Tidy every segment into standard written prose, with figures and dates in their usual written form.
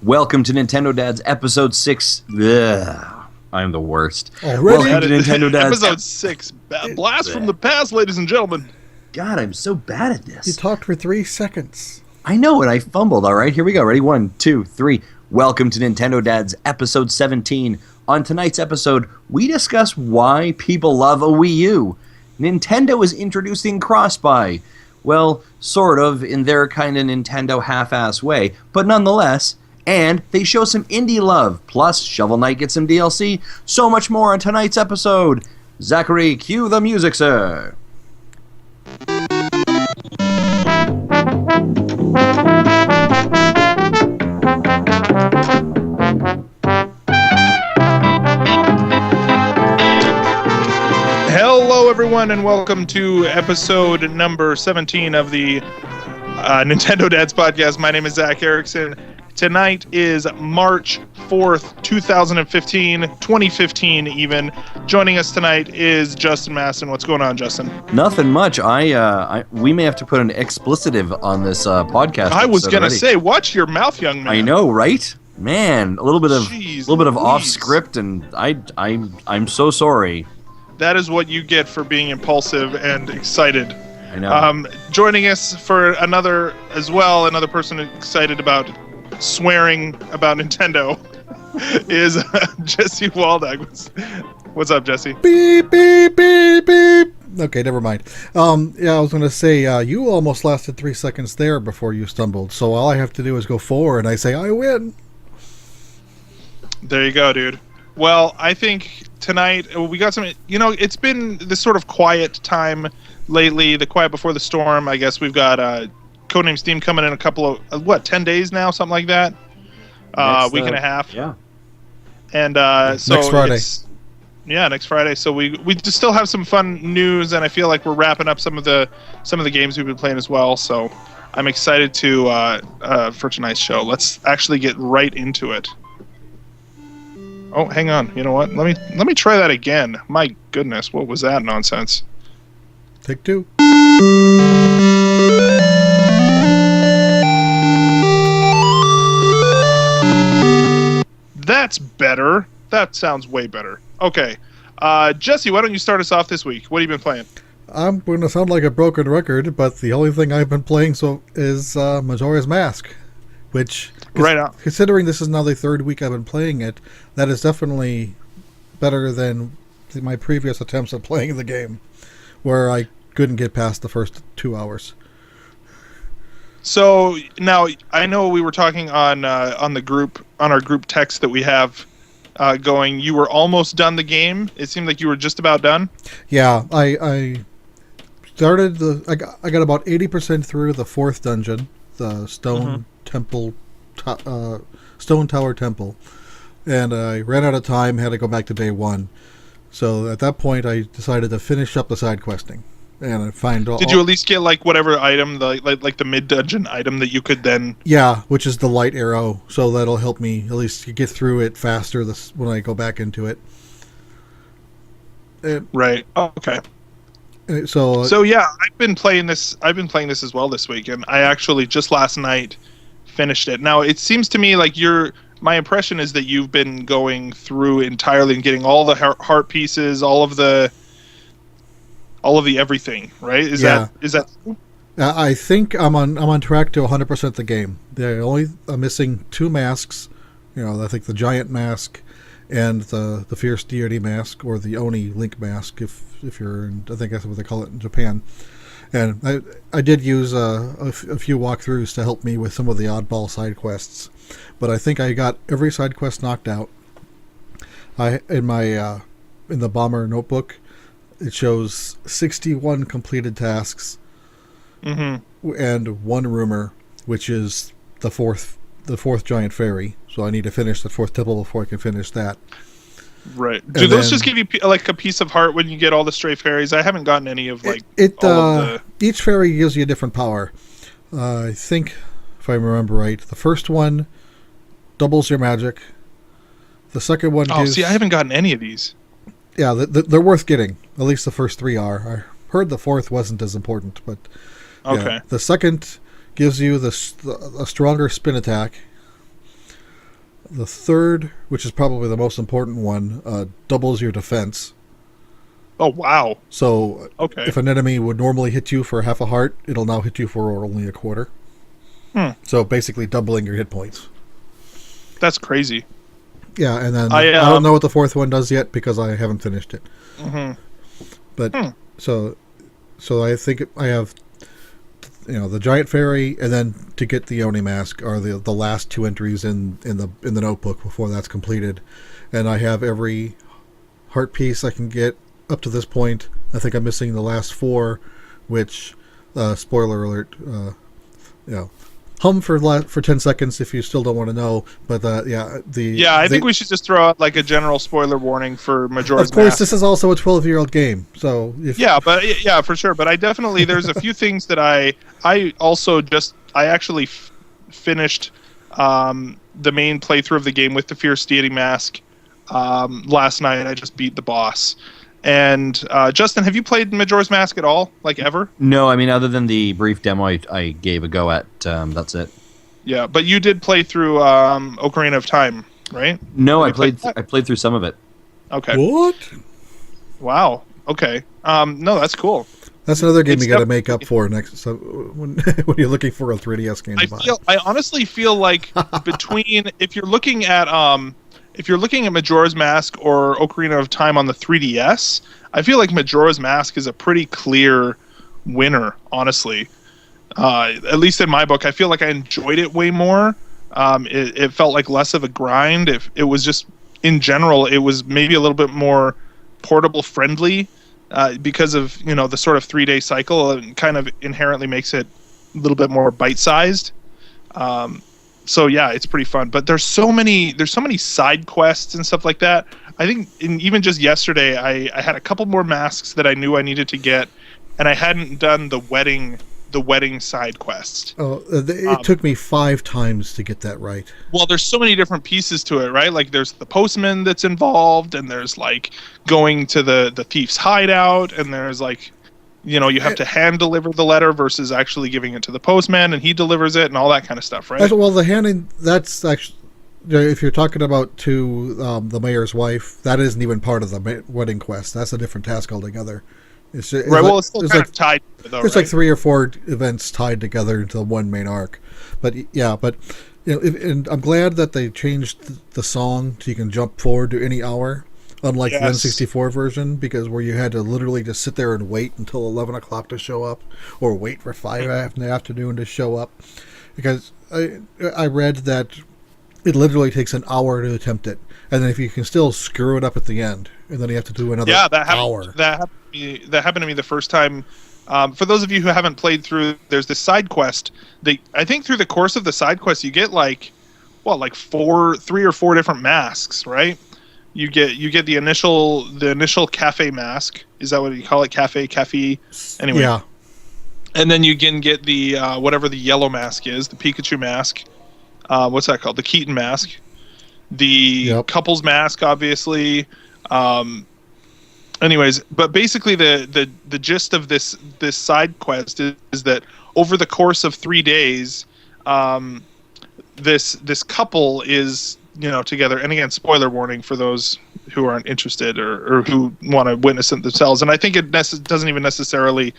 Welcome to Nintendo Dad's episode 6. Ugh, I'm the worst. Already? Welcome to Nintendo Dad's episode 6. Blast from the past, ladies and gentlemen. God, I'm so bad at this. You talked for 3 seconds. I know, and I fumbled. All right, here we go. Ready? 1, 2, 3. Welcome to Nintendo Dad's episode 17. On tonight's episode, we discuss why people love a Wii U. Nintendo is introducing cross-buy. Well, sort of, in their kind of Nintendo half-ass way, but nonetheless. And they show some indie love, plus Shovel Knight gets some DLC. So much more on tonight's episode. Zachary, cue the music, sir. Hello, everyone, and welcome to episode number 17 of the Nintendo Dads podcast. My name is Zach Erickson. Tonight is March 4th, 2015 even. Joining us tonight is Justin Masson. What's going on, Justin? Nothing much. We may have to put an explicitive on this podcast. I was going to already. say, watch your mouth, young man. I know, right? Man, a little bit of Jeez, off script, and I'm so sorry. That is what you get for being impulsive and excited. I know. Joining us for another person excited about swearing about Nintendo is Jesse Waldag. What's up, Jesse? Beep, beep, beep, beep. Okay, never mind. I was going to say, you almost lasted 3 seconds there before you stumbled, so all I have to do is go 4, and I say, I win. There you go, dude. Well, I think tonight we got some, it's been this sort of quiet time lately, the quiet before the storm. I guess we've got Codename Steam coming in a couple of 10 days now, something like that. Week and a half. Yeah. And so next Friday. Next Friday. So we just still have some fun news, and I feel like we're wrapping up some of the games we've been playing as well. So I'm excited for tonight's show. Let's actually get right into it. Oh, hang on. You know what? Let me try that again. My goodness, what was that nonsense? Take 2. That's better. That sounds way better. Okay. Jesse, why don't you start us off this week? What have you been playing? I'm going to sound like a broken record, but the only thing I've been playing is Majora's Mask, which, right on. Considering this is now the 3rd week I've been playing it, that is definitely better than my previous attempts at playing the game, where I couldn't get past the first 2 hours. So now I know we were talking on our group text that we have going. You were almost done the game. It seemed like you were just about done. Yeah, I started I got about 80% through the 4th dungeon, the Stone Temple, Stone Tower Temple, and I ran out of time. Had to go back to day 1. So at that point, I decided to finish up the side questing. And I find Did you at least get like whatever item, like the mid dungeon item that you could then? Yeah, which is the light arrow. So that'll help me at least get through it faster when I go back into it. Right. Oh, okay. So yeah, I've been playing this as well this week, and I actually just last night finished it. Now it seems to me like my impression is that you've been going through entirely and getting all the heart pieces, all of the everything, right? Is that? I think I'm on track to 100% the game. I'm missing 2 masks. I think the giant mask and the fierce deity mask, or the Oni Link mask, if you're in, I think that's what they call it in Japan. And I did use a few walkthroughs to help me with some of the oddball side quests, but I think I got every side quest knocked out. In the Bomber notebook, it shows 61 completed tasks, and 1 rumor, which is the fourth giant fairy. So I need to finish the 4th temple before I can finish that. Right. Do those just give you like a piece of heart when you get all the stray fairies? I haven't gotten any of all of the... Each fairy gives you a different power. I think, if I remember right, the first one doubles your magic. The second one gives... I haven't gotten any of these. Yeah, they're worth getting. At least the first 3 are. I heard the 4th wasn't as important, but okay. Yeah. The second gives you a stronger spin attack. The third, which is probably the most important one, doubles your defense. Oh wow. So Okay. if an enemy would normally hit you for half a heart, it'll now hit you for only a quarter. So basically doubling your hit points. That's crazy. Yeah, and then I don't know what the fourth one does yet because I haven't finished it. But so I think I have, the giant fairy, and then to get the Oni mask are the last two entries in the notebook before that's completed, and I have every heart piece I can get up to this point. I think I'm missing the last four, which spoiler alert, hum for 10 seconds if you still don't want to know, but I think we should just throw out like a general spoiler warning for Majora's Mask. Of course, this is also a 12-year-old game, so for sure. But I definitely, there's a few things that I actually finished the main playthrough of the game with the Fierce Deity Mask last night. I just beat the boss. And Justin, have you played Majora's Mask at all, like ever? No, I mean, other than the brief demo I gave a go at, that's it. Yeah, but you did play through Ocarina of Time, right? No, I played through some of it. Okay. What? Wow. Okay. No, that's cool. That's another game you got to make up for next. So when you're looking for a 3DS game to buy. I honestly feel like between if you're looking at Majora's Mask or Ocarina of Time on the 3DS, I feel like Majora's Mask is a pretty clear winner, honestly. At least in my book, I feel like I enjoyed it way more. It felt like less of a grind. It was just, in general, it was maybe a little bit more portable friendly because of the sort of 3-day cycle, and kind of inherently makes it a little bit more bite-sized. So yeah, it's pretty fun. But there's so many side quests and stuff like that. I think even just yesterday, I had a couple more masks that I knew I needed to get, and I hadn't done the wedding side quest. Oh, it took me 5 times to get that right. Well, there's so many different pieces to it, right? Like there's the postman that's involved, and there's like going to the thief's hideout, and there's like, you have to hand deliver the letter versus actually giving it to the postman and he delivers it and all that kind of stuff, right? Well, the handing, that's actually, if you're talking about to the mayor's wife, that isn't even part of the wedding quest. That's a different task altogether. It's still kind of tied to it, though, there's like 3 or 4 events tied together into one main arc. But and I'm glad that they changed the song so you can jump forward to any hour. Unlike the N64 version, because where you had to literally just sit there and wait until 11 o'clock to show up, or wait for 5 in the afternoon to show up. Because I read that it literally takes an hour to attempt it, and then if you can still screw it up at the end, and then you have to do another hour. That happened to me the first time. For those of you who haven't played through, there's this side quest. I think through the course of the side quest, you get like 3 or 4 different masks, right? You get the initial cafe mask. Is that what you call it? Cafe? Anyway. Yeah. And then you can get the whatever the yellow mask is, the Pikachu mask. What's that called? The Keaton mask. The couple's mask, obviously. Anyways, but basically the gist of this side quest is that over the course of 3 days, this couple is together. And again, spoiler warning for those who aren't interested or who want to witness it themselves. And I think it doesn't even necessarily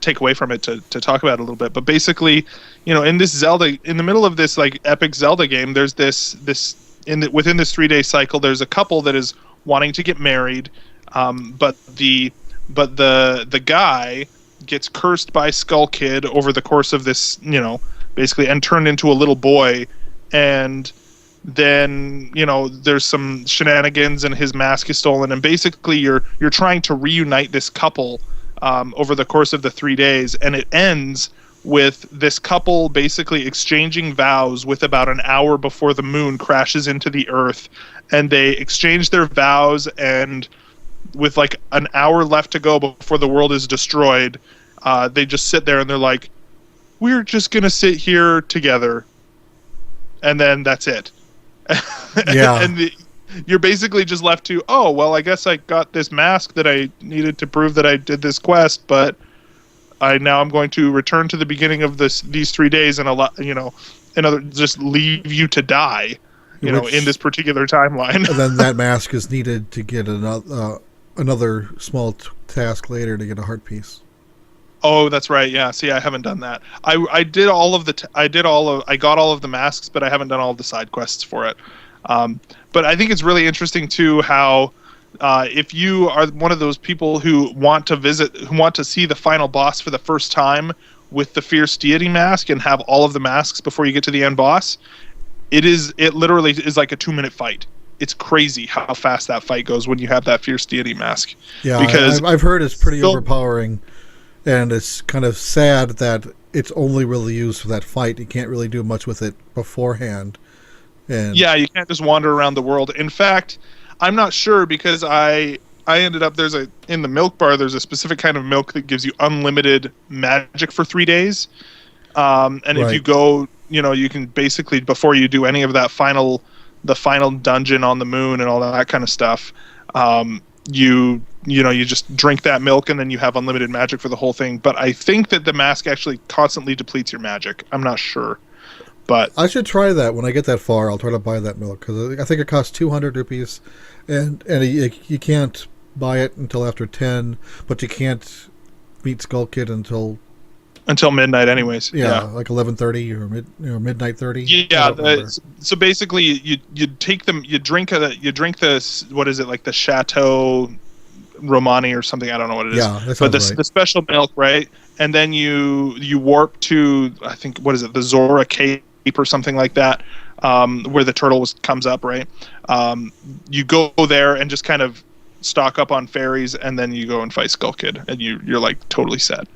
take away from it to talk about it a little bit. But basically, in this Zelda, in the middle of this like epic Zelda game, there's within this 3-day cycle, there's a couple that is wanting to get married, but the guy gets cursed by Skull Kid over the course of this, basically, and turned into a little boy, and then there's some shenanigans and his mask is stolen, and basically you're trying to reunite this couple over the course of the 3 days, and it ends with this couple basically exchanging vows with about an hour before the moon crashes into the earth, and they exchange their vows, and with like an hour left to go before the world is destroyed, they just sit there and they're like, we're just gonna sit here together, and then that's it. Yeah. And you're basically just left to, oh, well, I guess I got this mask that I needed to prove that I did this quest, but I'm going to return to the beginning of these 3 days and just leave you to die. in this particular timeline. And then that mask is needed to get another small task later to get a heart piece. Oh, that's right. Yeah. See, I haven't done that. I got all of the masks, but I haven't done all of the side quests for it. But I think it's really interesting too how if you are one of those people who want to see the final boss for the first time with the Fierce Deity mask and have all of the masks before you get to the end boss, it literally is like a 2-minute fight. It's crazy how fast that fight goes when you have that Fierce Deity mask. Yeah, because I've heard it's pretty overpowering. And it's kind of sad that it's only really used for that fight. You can't really do much with it beforehand. And yeah, you can't just wander around the world. In fact, I'm not sure because I ended up in the milk bar. There's a specific kind of milk that gives you unlimited magic for 3 days. And if you go, you can basically before you do any of that the final dungeon on the moon and all that kind of stuff, you just drink that milk and then you have unlimited magic for the whole thing. But I think that the mask actually constantly depletes your magic. I'm not sure, but I should try that when I get that far. I'll try to buy that milk because I think it costs 200 rupees, and you can't buy it until after 10, but you can't beat Skull Kid until midnight, anyways. Yeah, like 11:30 or midnight 30. Yeah. So basically, you take them, you drink the what is it, like the Chateau Romani or something? I don't know what it is. Yeah, that but sounds right. the special milk, right? And then you warp to, I think, what is it, the Zora Cape or something like that, where the turtle comes up, right? You go there and just kind of stock up on fairies, and then you go and fight Skull Kid, and you're like totally set.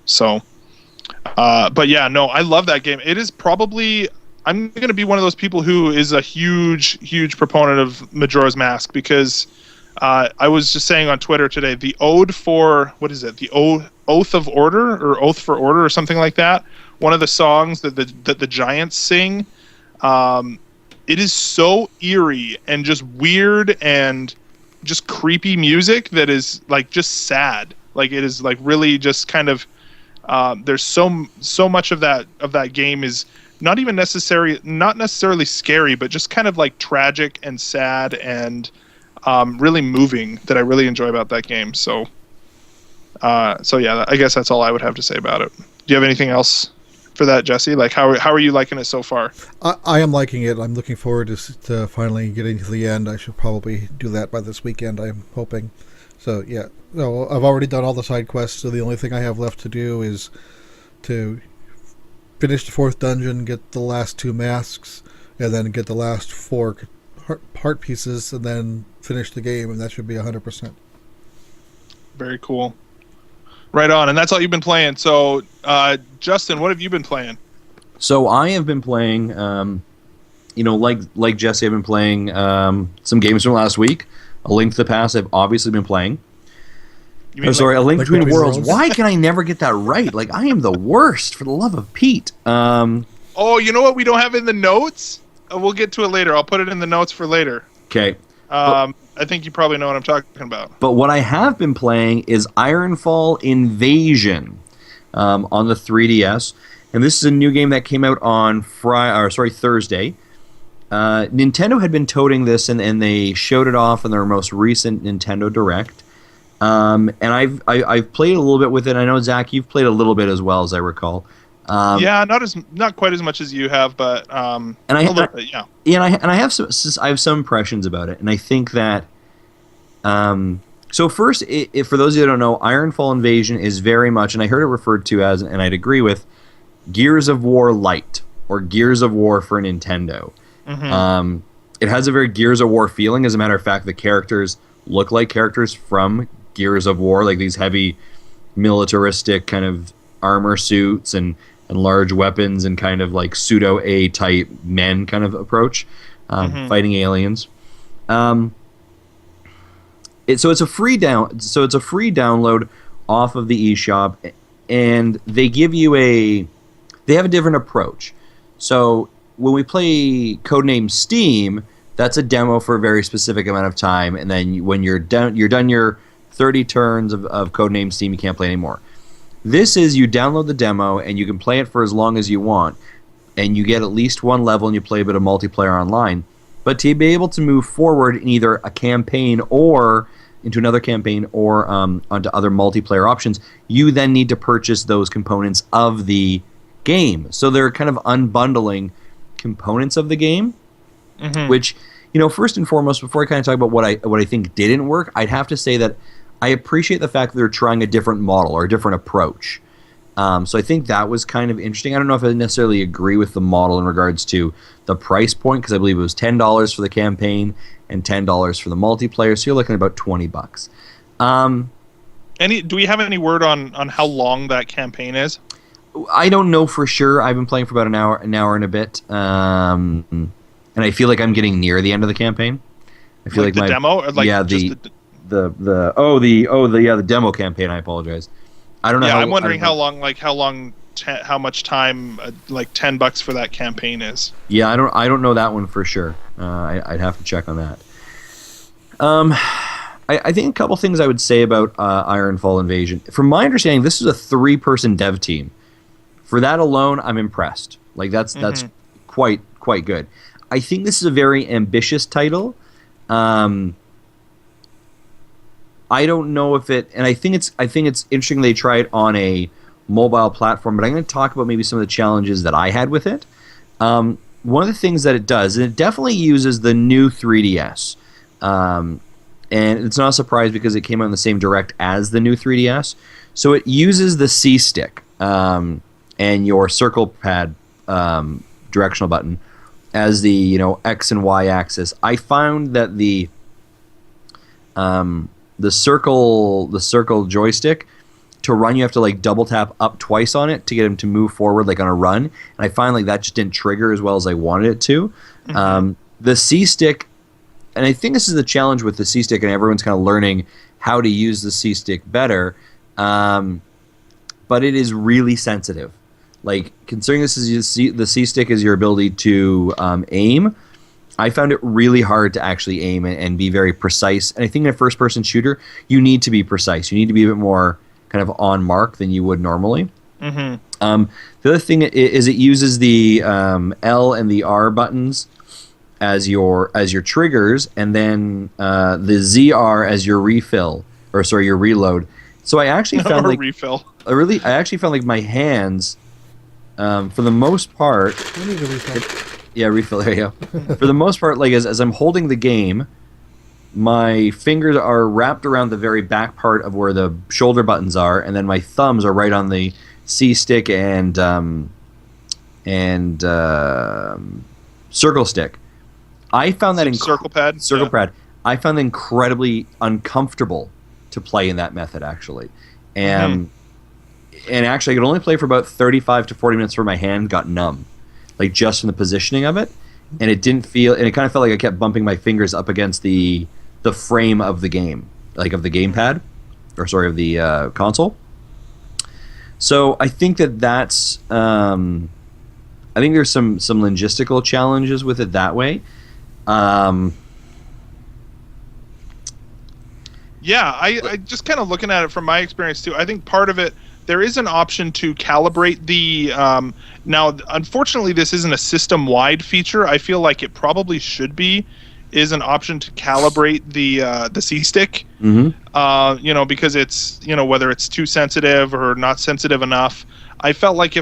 So. But yeah, no, I love that game. It is probably, I'm going to be one of those people who is a huge proponent of Majora's Mask because I was just saying on Twitter today, the ode for, what is it? The Oath of Order or Oath for Order or something like that. One of the songs that the giants sing. It is so eerie and just weird and just creepy music that is like just sad. Like it is like really just kind of, there's so much of that game is not necessarily scary, but just kind of like tragic and sad and really moving that I really enjoy about that game. So yeah, I guess that's all I would have to say about it. Do you have anything else for that, Jesse? Like how are you liking it so far? I am liking it. I'm looking forward to finally getting to the end. I should probably do that by this weekend, I'm hoping. So yeah, no, I've already done all the side quests, so the only thing I have left to do is to finish the 4th dungeon, get the last 2 masks, and then get the last 4 heart pieces, and then finish the game, and that should be 100%. Very cool. Right on, and that's all you've been playing. So, Justin, what have you been playing? So I have been playing, like Jesse, I've been playing some games from last week. A Link to the Past I've obviously been playing. A Link Between Worlds. Why can I never get that right? Like, I am the worst, for the love of Pete. Oh, you know what we don't have in the notes? We'll get to it later. I'll put it in the notes for later. Okay. I think you probably know what I'm talking about. But what I have been playing is Ironfall Invasion on the 3DS. And this is a new game that came out on Thursday. Nintendo had been toting this, and they showed it off in their most recent Nintendo Direct. And I've played a little bit with it. I know, Zach, you've played a little bit as well, as I recall. Yeah, not quite as much as you have, but a little bit, yeah. Yeah, and I have some impressions about it, and I think that. So first, for those of you that don't know, Ironfall Invasion is very much, and I heard it referred to as, and I'd agree with, Gears of War Lite or Gears of War for Nintendo. Mm-hmm. It has a very Gears of War feeling. As a matter of fact, the characters look like characters from Gears of War, like these heavy militaristic kind of armor suits and large weapons and kind of like pseudo A type men kind of approach, fighting aliens. So it's a free download off of the eShop, and they have a different approach. So when we play Codename Steam, that's a demo for a very specific amount of time, and then when you're done your 30 turns of Codename Steam, you can't play anymore. This is, you download the demo, and you can play it for as long as you want, and you get at least one level, and you play a bit of multiplayer online. But to be able to move forward in either a campaign or into another campaign or onto other multiplayer options, you then need to purchase those components of the game. So they're kind of unbundling components of the game, which, first and foremost, before I kind of talk about what I think didn't work, I'd have to say that I appreciate the fact that they're trying a different model or a different approach. So I think that was kind of interesting. I don't know if I necessarily agree with the model in regards to the price point, because I believe it was $10 for the campaign and $10 for the multiplayer. So you're looking at about $20. Do we have any word on how long that campaign is? I don't know for sure. I've been playing for about an hour and a bit, and I feel like I'm getting near the end of the campaign. I feel like the my demo, or like the demo campaign. I apologize. I don't know. Yeah, I'm wondering how much time, like $10 for that campaign is. Yeah, I don't know that one for sure. I'd have to check on that. I think a couple things I would say about Ironfall Invasion. From my understanding, this is a 3-person dev team. For that alone, I'm impressed. Like that's quite good. I think this is a very ambitious title. I don't know if it, and I think it's interesting they try it on a mobile platform. But I'm going to talk about maybe some of the challenges that I had with it. One of the things that it does, and it definitely uses the new 3DS. And it's not a surprise because it came out in the same direct as the new 3DS. So it uses the C stick and your circle pad directional button as the X and Y axis. I found that the circle joystick, to run you have to like double tap up twice on it to get him to move forward like on a run, and I find like that just didn't trigger as well as I wanted it to. The C stick, and I think this is the challenge with the C stick, and everyone's kind of learning how to use the C stick better, but it is really sensitive. Like, considering this is the C stick is your ability to aim, I found it really hard to actually aim and be very precise. And I think in a first-person shooter, you need to be precise. You need to be a bit more kind of on mark than you would normally. The other thing is it uses the L and the R buttons as your triggers, and then the ZR as your your reload. So I actually found refill. I actually found like my hands, for the most part. We need a refill. Yeah, refill. There you go. For the most part, like as I'm holding the game, my fingers are wrapped around the very back part of where the shoulder buttons are, and then my thumbs are right on the C stick and circle stick. I found that circle pad. pad. I found it incredibly uncomfortable to play in that method, actually, and actually I could only play for about 35 to 40 minutes before my hand got numb. Like just from the positioning of it, and it didn't feel, and it kind of felt like I kept bumping my fingers up against the frame of the game, like of the gamepad, of the console. So I think that's, I think there's some logistical challenges with it that way. Yeah, I just kind of looking at it from my experience too. I think part of it, there is an option to calibrate the. Now, unfortunately, this isn't a system-wide feature. I feel like it probably should be. Is an option to calibrate the C stick. Because it's whether it's too sensitive or not sensitive enough. I felt like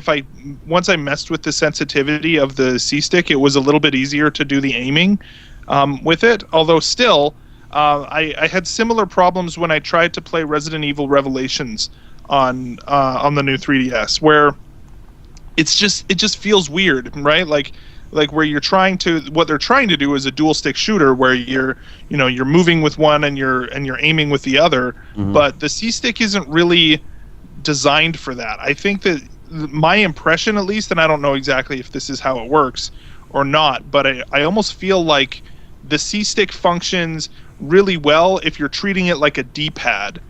once I messed with the sensitivity of the C stick, it was a little bit easier to do the aiming with it. Although still, I had similar problems when I tried to play Resident Evil Revelations on the new 3DS, where it just feels weird, right? Like where what they're trying to do is a dual stick shooter where you're moving with one and you're aiming with the other, but the C stick isn't really designed for that. I think that my impression, at least, and I don't know exactly if this is how it works or not, but I almost feel like the C stick functions really well if you're treating it like a D-pad.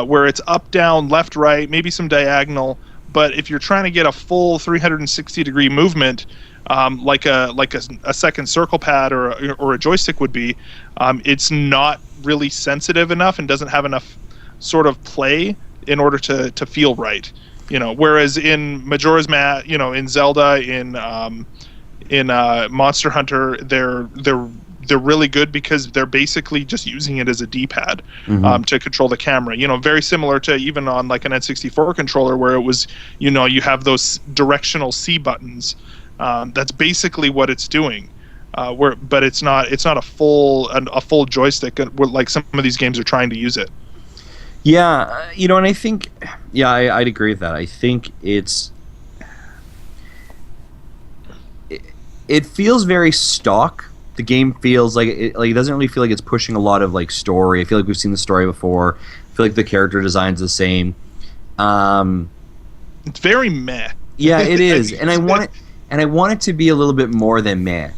Where it's up, down, left, right, maybe some diagonal. But if you're trying to get a full 360-degree movement, like a second circle pad or a joystick would be, it's not really sensitive enough and doesn't have enough sort of play in order to feel right. Whereas in Majora's Mask, in Zelda, in Monster Hunter, they're they're really good because they're basically just using it as a D-pad to control the camera. Very similar to even on like an N64 controller where it was, you have those directional C buttons. That's basically what it's doing. But it's not a full joystick like some of these games are trying to use it. Yeah, and I think, I'd agree with that. I think it feels very stock. The game feels like it doesn't really feel like it's pushing a lot of like story. I feel like we've seen the story before. I feel like the character design's the same. It's very meh. Yeah, it is, and I want it to be a little bit more than meh,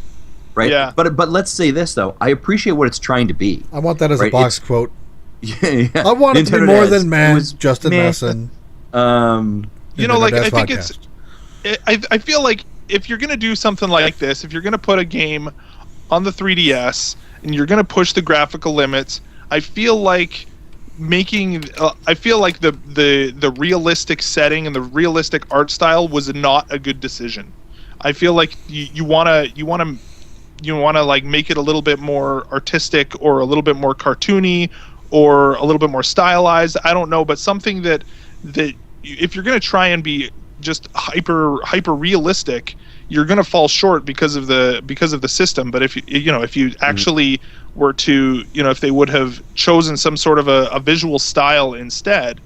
right? Yeah. But let's say this though. I appreciate what it's trying to be. I want that as a box quote. Yeah. I want it to be more than man. Justin meh. Messon. I think I feel like if you're gonna do something like this, if you're gonna put a game on the 3DS and you're gonna push the graphical limits, I feel like the realistic setting and the realistic art style was not a good decision. I feel like you wanna like make it a little bit more artistic or a little bit more cartoony or a little bit more stylized. I don't know, but something that if you're going to try and be just hyper realistic, you're going to fall short because of the system. But if you actually were to, if they would have chosen some sort of a visual style instead,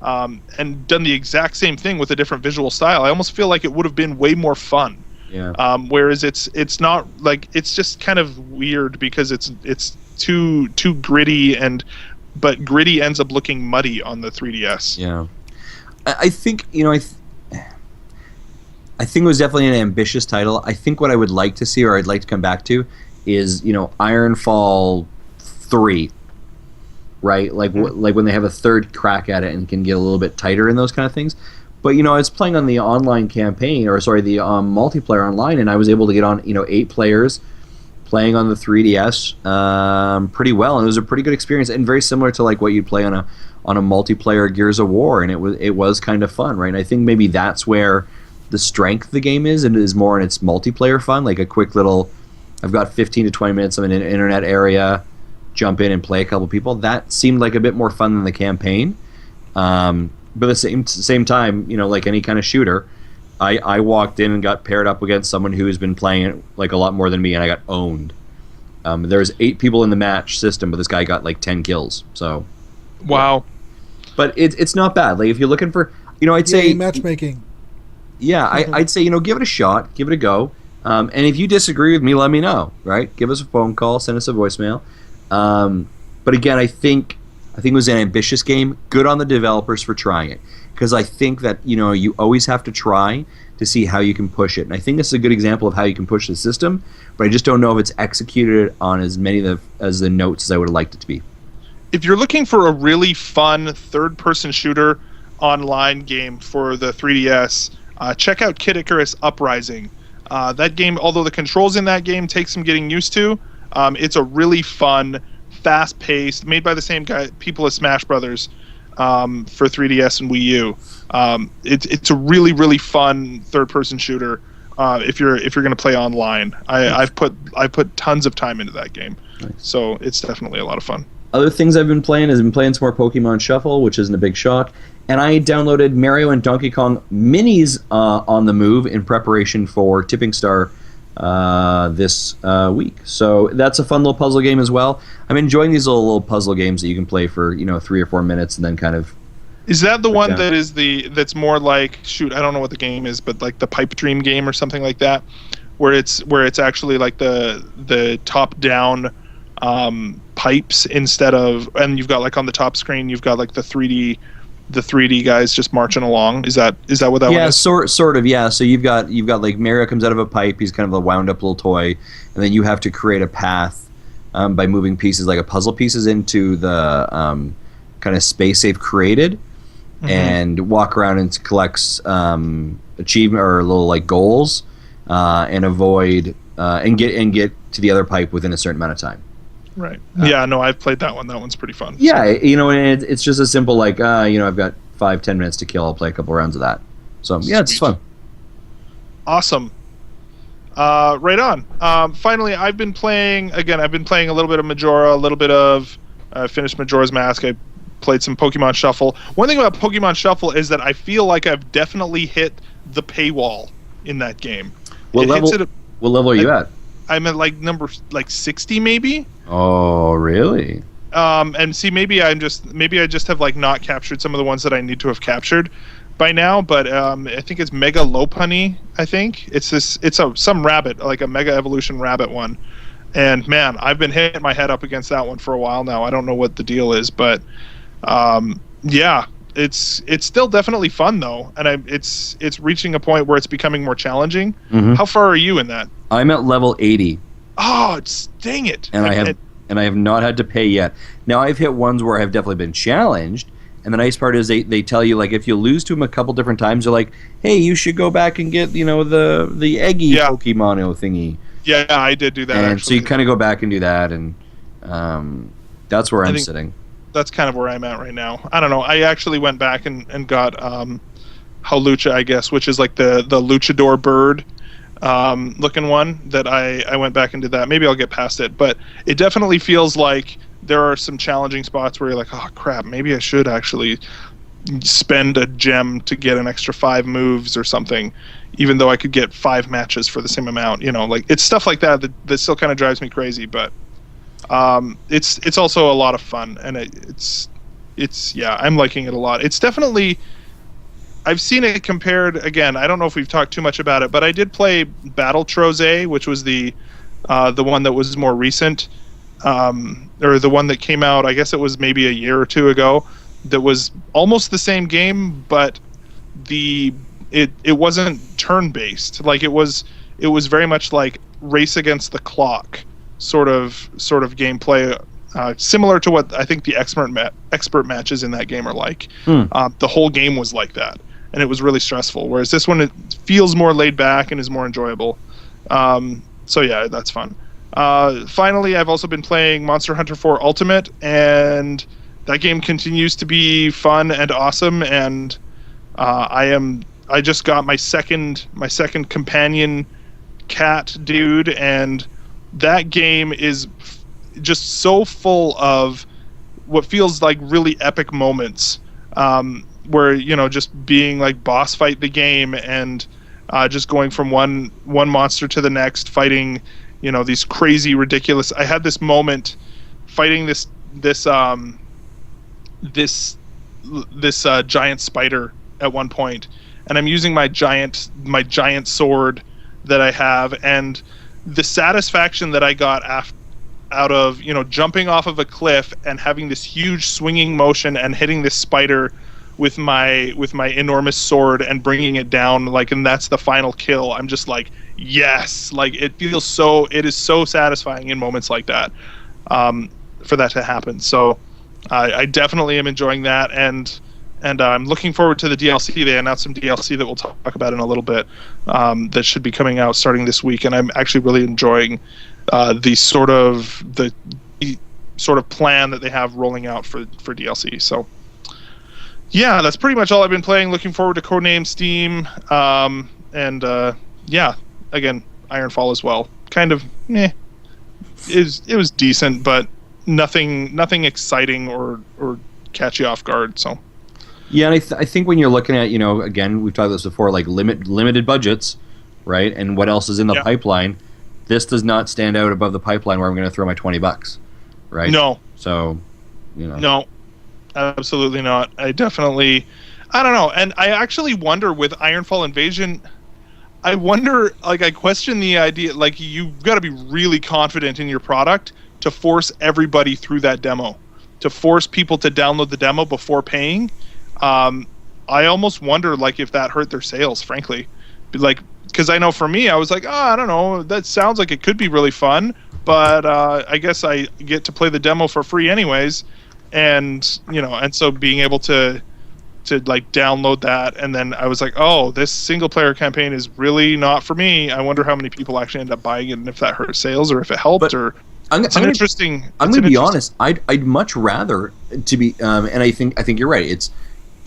and done the exact same thing with a different visual style, I almost feel like it would have been way more fun. Yeah. Whereas it's not, like, it's just kind of weird because it's too gritty, but gritty ends up looking muddy on the 3DS. Yeah. I think, I think it was definitely an ambitious title. I think what I would like to see, or I'd like to come back to, is Ironfall 3, right? Like like when they have a third crack at it and can get a little bit tighter in those kind of things. But I was playing on the online campaign, or sorry, the multiplayer online, and I was able to get on 8 players playing on the 3DS pretty well, and it was a pretty good experience, and very similar to like what you'd play on a multiplayer Gears of War, and it was kind of fun, right? And I think maybe that's where the strength of the game is, and it is more in its multiplayer fun, like a quick little, I've got 15 to 20 minutes, I'm in an internet area, jump in and play a couple people. That seemed like a bit more fun than the campaign. But at the same time, like any kind of shooter, I walked in and got paired up against someone who's been playing it like a lot more than me, and I got owned. There's 8 people in the match system, but this guy got like 10 kills. So, wow. But it's not bad. Like if you're looking for, I'd say matchmaking. Yeah, I'd say give it a shot, give it a go. And if you disagree with me, let me know. Right? Give us a phone call, send us a voicemail. But again, I think it was an ambitious game. Good on the developers for trying it, because I think that you always have to try to see how you can push it. And I think this is a good example of how you can push the system. But I just don't know if it's executed on as many as the notes as I would have liked it to be. If you're looking for a really fun third-person shooter online game for the 3DS, check out Kid Icarus Uprising. That game, although the controls in that game take some getting used to, it's a really fun, fast-paced, made by the same people as Smash Brothers for 3DS and Wii U. It's a really, really fun third-person shooter if you're going to play online. I've put tons of time into that game, so it's definitely a lot of fun. Other things I've been playing is some more Pokemon Shuffle, which isn't a big shock. And I downloaded Mario and Donkey Kong Minis on the move in preparation for Tipping Star this week. So that's a fun little puzzle game as well. I'm enjoying these little puzzle games that you can play for 3 or 4 minutes and then kind of. Is that the one that's more like, shoot, I don't know what the game is, but like the Pipe Dream game or something like that, where it's actually like the top down pipes instead of, and you've got like on the top screen you've got like the 3D guys just marching along. Is that what that one is? Yeah, sort of. Yeah. So you've got like Mario comes out of a pipe. He's kind of a wound up little toy, and then you have to create a path by moving pieces, like a puzzle pieces, into the kind of space they've created, and walk around and collects achievement or little like goals, and avoid and get to the other pipe within a certain amount of time. Right. Yeah, no, I've played that one. That one's pretty fun. Yeah, and it's just a simple like, I've got 5-10 minutes to kill. I'll play a couple rounds of that. So, yeah, it's fun. Awesome. Right on. Finally, I've been playing a little bit of Majora, a little bit of finished Majora's Mask. I played some Pokemon Shuffle. One thing about Pokemon Shuffle is that I feel like I've definitely hit the paywall in that game. What level are you at? I'm at number 60 maybe. Oh, really? And see, maybe I just have not captured some of the ones that I need to have captured by now, but I think it's Mega Lopunny. I think it's some rabbit, like a Mega Evolution rabbit one. And man, I've been hitting my head up against that one for a while now. I don't know what the deal is, but yeah, it's still definitely fun though, and it's reaching a point where it's becoming more challenging. Mm-hmm. How far are you in that? I'm at level 80. Oh, dang it! And I have not had to pay yet. Now I've hit ones where I've definitely been challenged. And the nice part is they tell you, like, if you lose to them a couple different times, they're like, hey, you should go back and get, the eggy Pokemon thingy. Yeah, I did do that, and actually. so you kind of go back and do that, and that's where I'm sitting. That's kind of where I'm at right now. I don't know. I actually went back and got Hawlucha, I guess, which is like the luchador bird looking one that I went back and did that. Maybe I'll get past it. But it definitely feels like there are some challenging spots where you're like, oh crap, maybe I should actually spend a gem to get an extra 5 moves or something, even though I could get 5 matches for the same amount. It's stuff like that still kind of drives me crazy, but it's also a lot of fun, and it's I'm liking it a lot. It's definitely, I've seen it compared, again, I don't know if we've talked too much about it, but I did play Battle Troze, which was the one that was more recent, or the one that came out, I guess it was maybe a year or two ago, that was almost the same game, but it wasn't turn-based. Like it was very much like race against the clock sort of gameplay, similar to what I think the expert matches in that game are like. The whole game was like that, and it was really stressful, whereas this one, it feels more laid back and is more enjoyable. So yeah, that's fun. Finally, I've also been playing Monster Hunter 4 Ultimate, and that game continues to be fun and awesome. And I just got my second companion cat dude, and that game is just so full of what feels like really epic moments, where just being like boss fight the game and just going from one monster to the next, fighting these crazy, ridiculous. I had this moment fighting this giant spider at one point, and I'm using my giant sword that I have, and the satisfaction that I got out of jumping off of a cliff and having this huge swinging motion and hitting this spider with my enormous sword and bringing it down, and that's the final kill. I'm just like, yes, it is so satisfying in moments like that, for that to happen. So I definitely am enjoying that, and I'm looking forward to the DLC. They announced some DLC that we'll talk about in a little bit, that should be coming out starting this week, and I'm actually really enjoying the sort of plan that they have rolling out for DLC. So yeah, that's pretty much all I've been playing. Looking forward to Codename Steam, and yeah, again, Ironfall as well. Kind of it was decent, but nothing exciting or catch you off guard. So yeah, and I think when you're looking at, again, we've talked about this before, like limited budgets, right? And what else is in the pipeline? This does not stand out above the pipeline where I'm going to throw my $20, right? No. So, No, absolutely not. I don't know. And I actually wonder with Ironfall Invasion, I question the idea, you've got to be really confident in your product to force everybody through that demo, to force people to download the demo before paying. I almost wonder if that hurt their sales, frankly, because I know for me, I was like, I don't know, that sounds like it could be really fun, but I guess I get to play the demo for free anyways, and and so being able to download that, and then I was like, oh, this single player campaign is really not for me. I wonder how many people actually end up buying it, and if that hurt sales or if it helped. I'm going to be honest. I'd much rather to be, and I think you're right. It's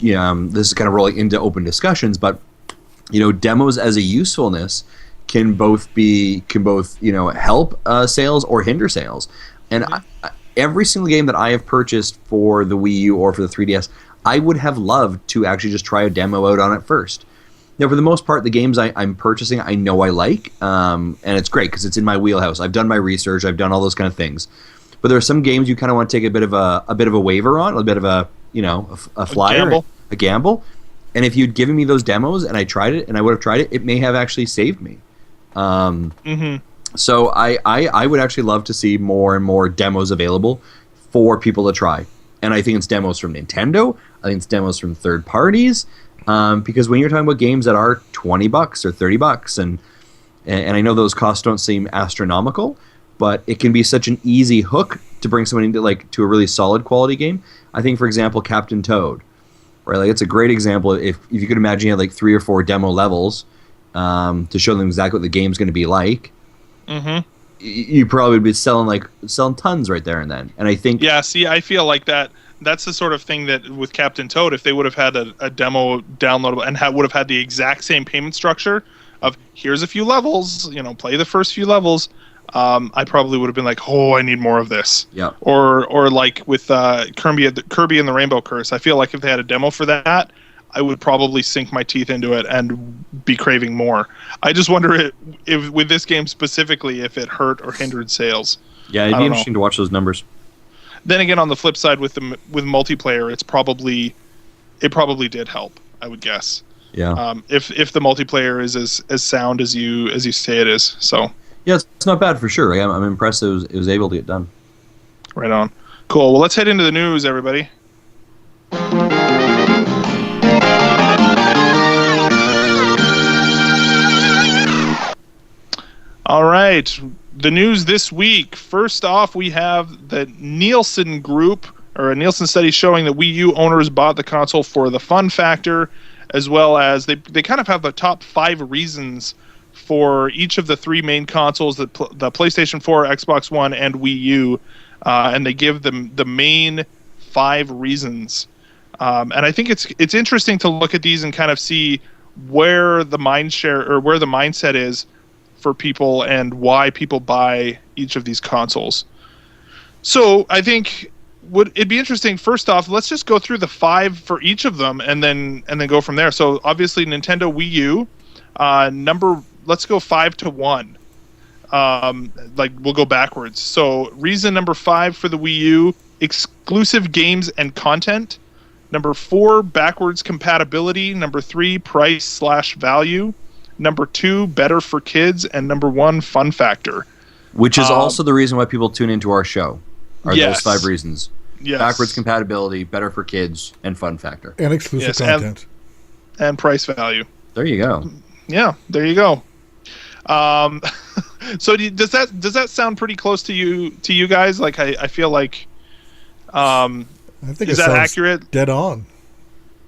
this is kind of rolling into open discussions, but demos as a usefulness can both help sales or hinder sales. And every single game that I have purchased for the Wii U or for the 3DS, I would have loved to actually just try a demo out on it first. Now, for the most part, the games I'm purchasing, I know I like, and it's great because it's in my wheelhouse. I've done my research, I've done all those kind of things. But there are some games you kind of want to take a bit of a waiver on, a bit of a flyer, a gamble. And if you'd given me those demos and I tried it, and I would have tried it, it may have actually saved me. So I would actually love to see more and more demos available for people to try. And I think it's demos from Nintendo. I think it's demos from third parties. Because when you're talking about games that are $20 or $30, and I know those costs don't seem astronomical, but it can be such an easy hook to bring someone into to a really solid quality game. I think, for example, Captain Toad, right? Like, it's a great example. If you could imagine you had like 3 or 4 demo levels to show them exactly what the game's going to be like. You probably would be selling tons right there and then. And I think I feel like that's the sort of thing that with Captain Toad, if they would have had a demo downloadable and would have had the exact same payment structure of here's a few levels, play the first few levels, I probably would have been like, oh, I need more of this. Yeah. Or like with Kirby and the Rainbow Curse, I feel like if they had a demo for that, I would probably sink my teeth into it and be craving more. I just wonder if with this game specifically, if it hurt or hindered sales. Yeah, it'd be interesting to watch those numbers. Then again, on the flip side, with multiplayer, it probably did help, I would guess. Yeah. If the multiplayer is as sound as you say it is, so. Yeah, it's not bad for sure. I'm impressed it was able to get done. Right on. Cool. Well, let's head into the news, everybody. All right. The news this week. First off, we have the Nielsen Group, or a Nielsen study showing that Wii U owners bought the console for the fun factor, as well as they kind of have the top 5 reasons for each of the 3 main consoles, the PlayStation 4, Xbox One, and Wii U, and they give them the main 5 reasons. And I think it's interesting to look at these and kind of see where the mindset is for people and why people buy each of these consoles. So I think it'd be interesting. First off, let's just go through the 5 for each of them and then go from there. So obviously Nintendo Wii U, let's go 5 to 1. We'll go backwards. So reason number 5 for the Wii U, exclusive games and content. Number 4, backwards compatibility. Number 3, price/value. Number 2, better for kids. And number 1, fun factor. Which is also the reason why people tune into our show. Those 5 reasons. Yes. Backwards compatibility, better for kids, and fun factor. And exclusive content. And price value. There you go. Yeah, there you go. So does that sound pretty close to you guys? Like I feel like I think is that accurate? Dead on.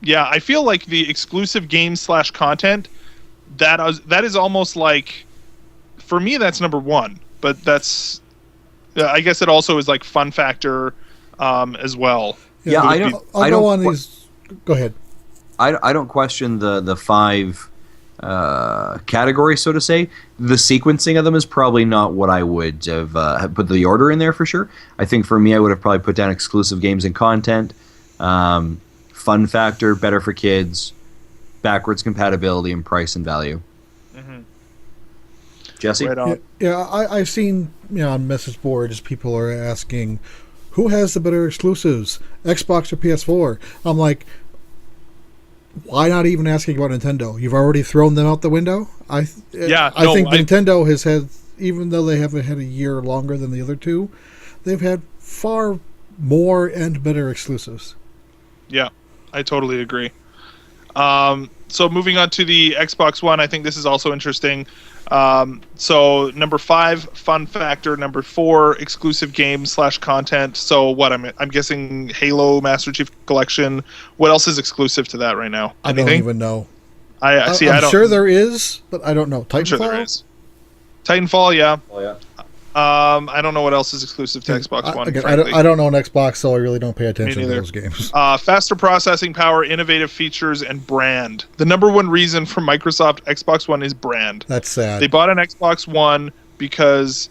Yeah, I feel like the exclusive games / content that is almost like, for me, that's number 1. But that's I guess it also is like fun factor as well. Yeah, I'll go on these. Go ahead. I don't question the 5 categories, so to say. The sequencing of them is probably not what I would have put the order in there for sure. I think for me, I would have probably put down exclusive games and content, fun factor, better for kids, backwards compatibility, and price and value. Mm-hmm. Jesse? Right on. Yeah, I've seen on message boards people are asking, who has the better exclusives, Xbox or PS4? I'm like, why not even asking about Nintendo? You've already thrown them out the window. I think Nintendo has had, even though they haven't had a year longer than the other 2, they've had far more and better exclusives. Yeah, I totally agree. So moving on to the Xbox One, I think this is also interesting. So number 5, fun factor. Number 4, exclusive games / content. So what I'm guessing Halo Master Chief Collection. What else is exclusive to that right now? Anything? I don't even know. I'm sure there is, but I don't know. Titanfall? I'm sure there is. Titanfall, yeah. Oh yeah. I don't know what else is exclusive to Xbox One. Again, I don't own Xbox, so I really don't pay attention to those games. Faster processing power, innovative features, and brand. The number one reason for Microsoft Xbox One is brand. That's sad. They bought an Xbox One because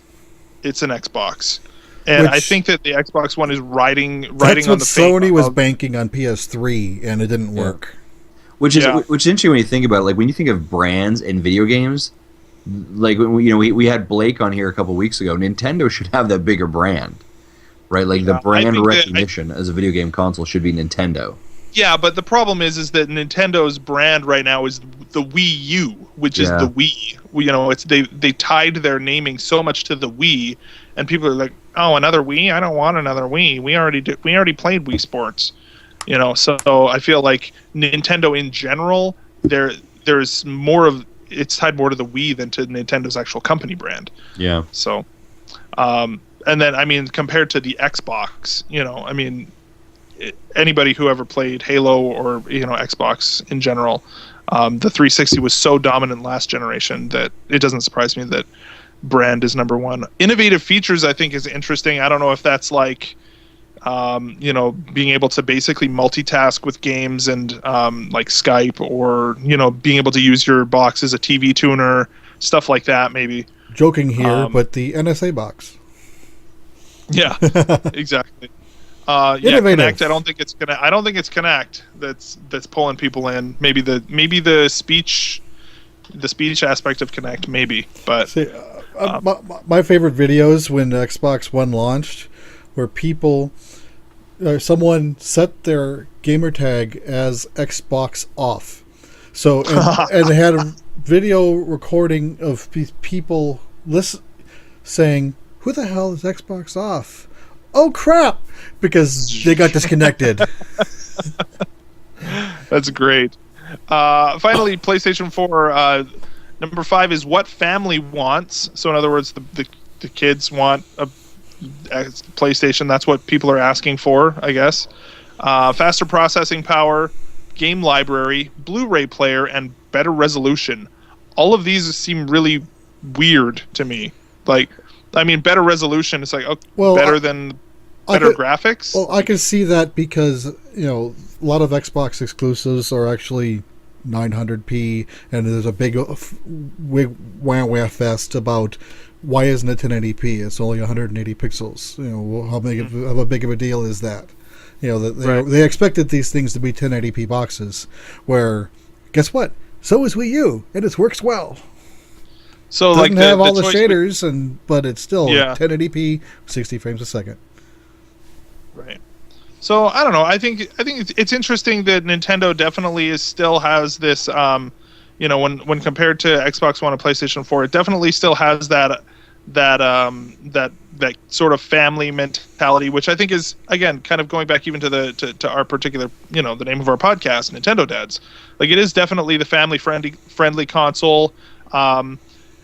it's an Xbox. And I think that the Xbox One is riding on the fate. That's what Sony was banking on PS3, and it didn't work. Which is interesting when you think about it. Like, when you think of brands in video games, like, we had Blake on here a couple weeks ago. Nintendo should have that bigger brand, right? Like, the brand recognition as a video game console should be Nintendo. Yeah, but the problem is that Nintendo's brand right now is the Wii U, which is the Wii. It's they tied their naming so much to the Wii, and people are like, "Oh, another Wii? I don't want another Wii. We already played Wii Sports." So I feel like Nintendo in general, there's more of it's tied more to the Wii than to Nintendo's actual company brand. Yeah. So, and then compared to the Xbox, anybody who ever played Halo or Xbox in general, the 360 was so dominant last generation that it doesn't surprise me that brand is number one. Innovative features, I think, is interesting. I don't know if that's like being able to basically multitask with games and like Skype, or being able to use your box as a TV tuner, stuff like that. Maybe joking here, but the NSA box. Yeah, exactly. Kinect. I don't think it's Kinect that's pulling people in. Maybe the speech aspect of Kinect, maybe. But see, my favorite videos when Xbox One launched were people. Someone set their gamer tag as Xbox off, so and they had a video recording of people saying, "Who the hell is Xbox off? Oh crap!" Because they got disconnected. That's great. Finally, PlayStation 4. Number 5 is what family wants. So in other words, the kids want a PlayStation. That's what people are asking for, I guess. Faster processing power, game library, Blu-ray player, and better resolution. All of these seem really weird to me. Like, better resolution. It's like better graphics. Well, I can see that because a lot of Xbox exclusives are actually 900p, and there's a big wah fest about why isn't it 1080p? It's only 180 pixels. How big of a deal is that? They expected these things to be 1080p boxes. Where, guess what? So is Wii U, and it works well. So doesn't have all the shaders, but it's still 1080p, 60 frames a second. Right. So I don't know. I think it's interesting that Nintendo definitely still has this. When compared to Xbox One and PlayStation 4, it definitely still has that sort of family mentality, which I think is, again, kind of going back even to our particular, the name of our podcast, Nintendo Dads. Like, it is definitely the family friendly console.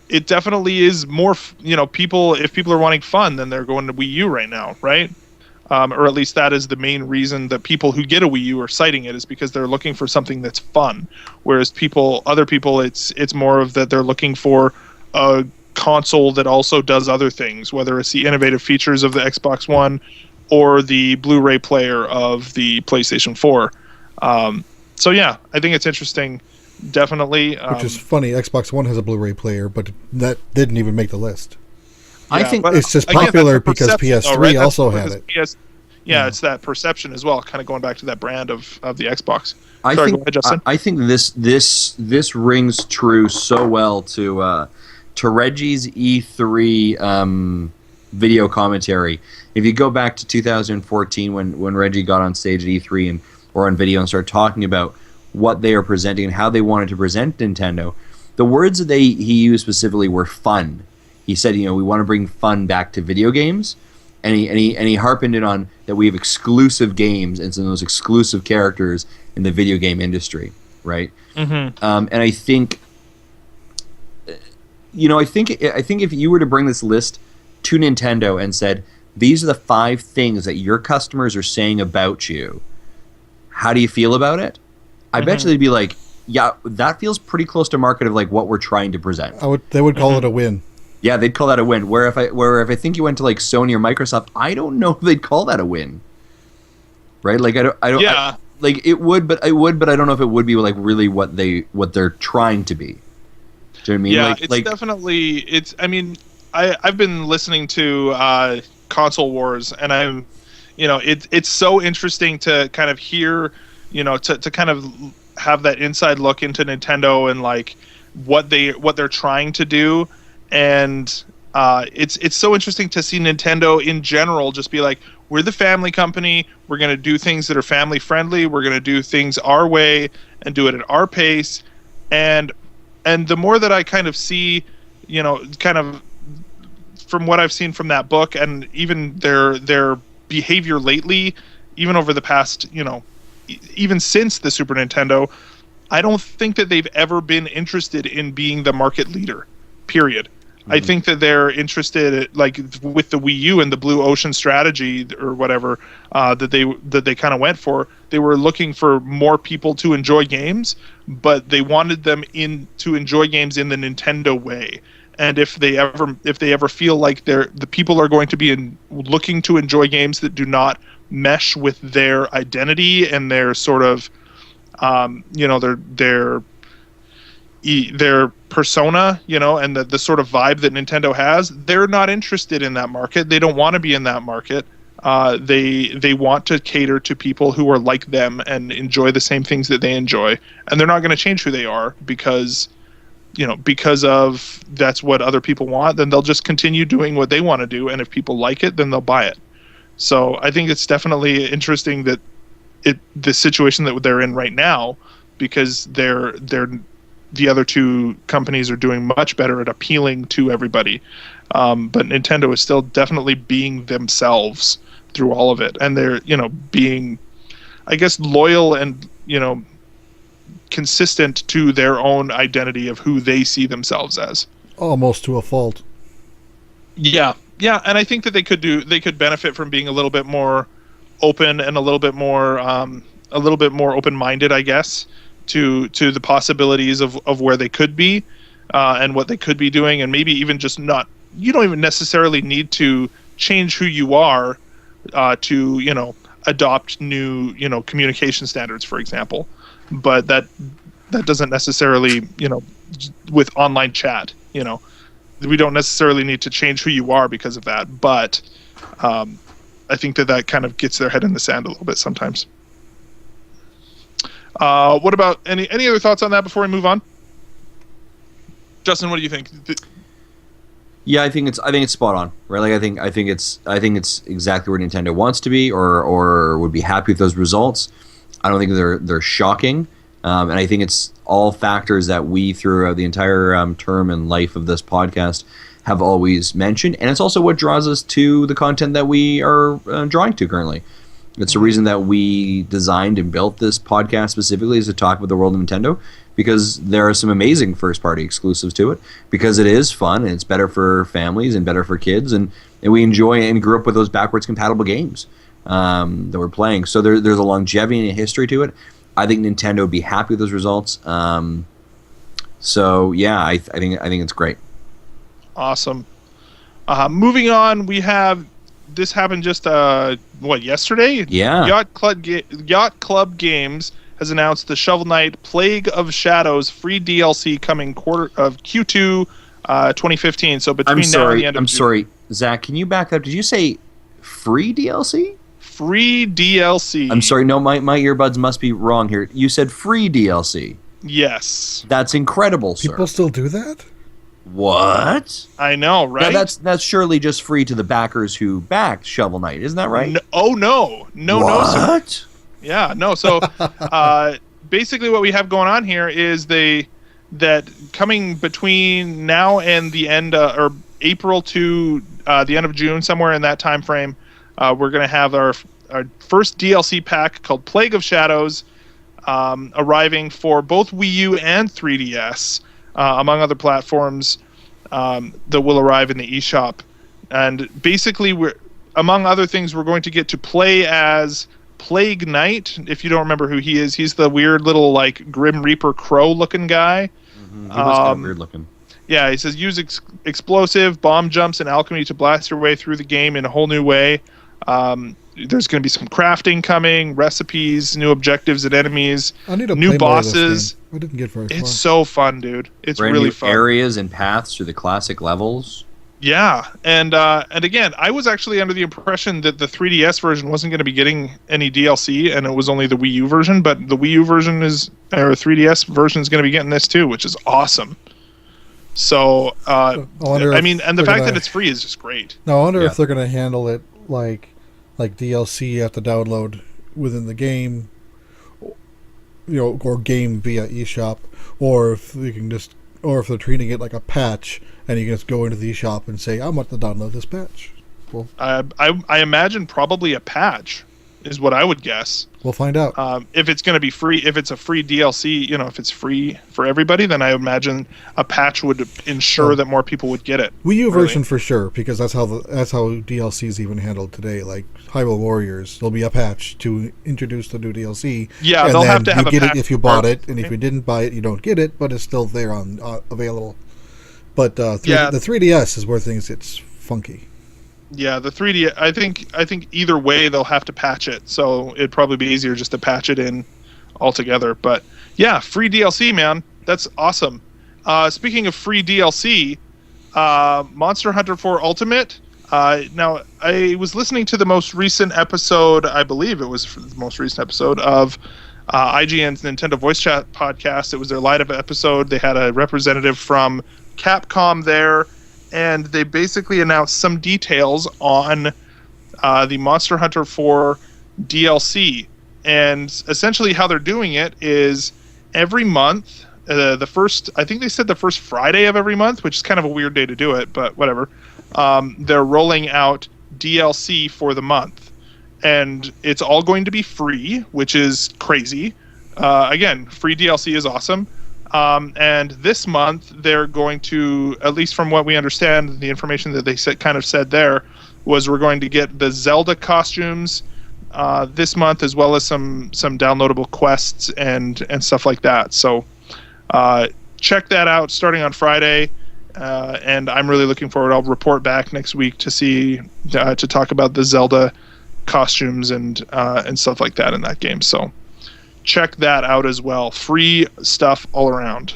It definitely is more, if people are wanting fun, then they're going to Wii U right now, right? Or at least that is the main reason that people who get a Wii U are citing it, is because they're looking for something that's fun. Whereas other people, it's more of that they're looking for a console that also does other things, whether it's the innovative features of the Xbox One or the Blu-ray player of the PlayStation 4. So yeah, I think it's interesting. Definitely. Which is funny. Xbox One has a Blu-ray player, but that didn't even make the list. I think it's just popular because PS3 also had it. It's that perception as well, kind of going back to that brand of the Xbox. Go ahead, Justin. I think this rings true so well to Reggie's E3 video commentary. If you go back to 2014 when Reggie got on stage at E3 or on video and started talking about what they are presenting and how they wanted to present Nintendo, the words that he used specifically were fun. He said, we want to bring fun back to video games, and he harpened in on that we have exclusive games and some of those exclusive characters in the video game industry, right? Mm-hmm. And I think, I think if you were to bring this list to Nintendo and said, these are the 5 things that your customers are saying about you, how do you feel about it? I bet you they'd be like, yeah, that feels pretty close to market of like what we're trying to present. They would call it a win. Yeah, they'd call that a win. Where if I think you went to like Sony or Microsoft, I don't know if they'd call that a win. Right? Like I don't. Yeah. Like it would, but I don't know if it would be like really what they're trying to be. Do you know what I mean? Yeah, like, it's definitely. I mean, I've been listening to Console Wars, and I'm, it's so interesting to kind of hear, to kind of have that inside look into Nintendo and like what they're trying to do, and it's so interesting to see Nintendo in general just be like, we're the family company. We're going to do things that are family friendly. We're going to do things our way and do it at our pace. And the more that I kind of see, kind of from what I've seen from that book and even their behavior lately, even over the past, even since the Super Nintendo, I don't think that they've ever been interested in being the market leader, period. I think that they're interested, like with the Wii U and the Blue Ocean strategy or whatever that they kind of went for. They were looking for more people to enjoy games, but they wanted them to enjoy games in the Nintendo way. And if they ever feel like the people are going to be looking to enjoy games that do not mesh with their identity and their sort of, their persona, and the sort of vibe that Nintendo has, they're not interested in that market. They don't want to be in that market. They want to cater to people who are like them and enjoy the same things that they enjoy, and they're not going to change who they are because of that's what other people want. Then they'll just continue doing what they want to do, and if people like it, then they'll buy it. So I think it's definitely interesting that the situation that they're in right now, because the other two companies are doing much better at appealing to everybody. But Nintendo is still definitely being themselves through all of it. And they're, being, I guess, loyal and, consistent to their own identity of who they see themselves as. Almost to a fault. Yeah. Yeah. And I think that they could benefit from being a little bit more open and a little bit more open-minded, I guess, to the possibilities of where they could be and what they could be doing, and maybe even just not. You don't even necessarily need to change who you are to adopt new communication standards, for example. But that doesn't necessarily with online chat, we don't necessarily need to change who you are because of that. But I think that kind of gets their head in the sand a little bit sometimes. What about any other thoughts on that before we move on? Justin, what do you think? Yeah, I think it's spot on, right? Like I think it's exactly where Nintendo wants to be, or would be happy with those results. I don't think they're shocking, and I think it's all factors that we throughout the entire term and life of this podcast have always mentioned, and it's also what draws us to the content that we are drawing to currently. It's the reason that we designed and built this podcast specifically, is to talk about the world of Nintendo, because there are some amazing first-party exclusives to it, because it is fun and it's better for families and better for kids, and we enjoy and grew up with those backwards compatible games that we're playing. So there's a longevity and a history to it. I think Nintendo would be happy with those results. So yeah, I think it's great. Awesome. Moving on, we have. This happened just yesterday? Yeah. Yacht Club Games has announced the Shovel Knight Plague of Shadows free DLC coming quarter of Q2 2015. So between now and the end of June. Sorry, Zach, can you back up? Did you say free DLC? Free DLC. I'm sorry, no, my earbuds must be wrong here. You said free DLC. Yes. That's incredible, sir. People still do that? What? I know, right? Now that's surely just free to the backers who backed Shovel Knight, isn't that right? No, sir. What? Yeah, no. So basically what we have going on here is that coming between now and the end, or April to the end of June, somewhere in that time frame, we're going to have our first DLC pack called Plague of Shadows arriving for both Wii U and 3DS. Among other platforms that will arrive in the eShop. And basically, among other things, we're going to get to play as Plague Knight. If you don't remember who he is, he's the weird little, like, Grim Reaper crow-looking guy. Mm-hmm. He was kind of weird looking. Yeah, he says use explosive, bomb jumps, and alchemy to blast your way through the game in a whole new way. There's going to be some crafting coming, recipes, new objectives and enemies, I need to new play more of this bosses. game. I didn't get very far. It's so fun, dude. It's Brand really new fun. areas and paths through the classic levels. Yeah, and again, I was actually under the impression that the 3DS version wasn't going to be getting any DLC, and it was only the Wii U version. But the Wii U version or 3DS version is going to be getting this too, which is awesome. So, I mean, and the fact that it's free is just great. Now, I wonder Yeah. if they're going to handle it like DLC you have to download within the game, or game via eShop, or if they can or if they're treating it like a patch, and you can just go into the eShop and say, "I want to download this patch." Well, I imagine probably a patch is what I would guess. we'll find out. If it's going to be free, if it's a free DLC, if it's free for everybody, then I imagine a patch would ensure that more people would get it. Wii U really. version for sure, because that's how DLC is even handled today. Like Hyrule Warriors, there'll be a patch to introduce the new DLC. Yeah, and they'll then have to have you a get patch it if you bought for- it, and if you didn't buy it, you don't get it. But it's still there on available. But the 3DS is where things gets funky. Yeah, the 3D. I think either way they'll have to patch it, so it'd probably be easier just to patch it in altogether. But yeah, free DLC, man, that's awesome. Speaking of free DLC, Monster Hunter 4 Ultimate. Now I was listening to the most recent episode. I believe it was the most recent episode of IGN's Nintendo Voice Chat podcast. It was their live episode. They had a representative from Capcom there. And they basically announced some details on the Monster Hunter 4 DLC. And essentially how they're doing it is every month, I think they said the first Friday of every month, which is kind of a weird day to do it, but whatever. They're rolling out DLC for the month. And it's all going to be free, which is crazy. Again, free DLC is awesome. And this month, they're going to, at least from what we understand, the information that they said there, was we're going to get the Zelda costumes this month, as well as some downloadable quests and stuff like that. So check that out starting on Friday. And I'm really looking forward. I'll report back next week to see to talk about the Zelda costumes and stuff like that in that game. So check that out as well. Free stuff all around.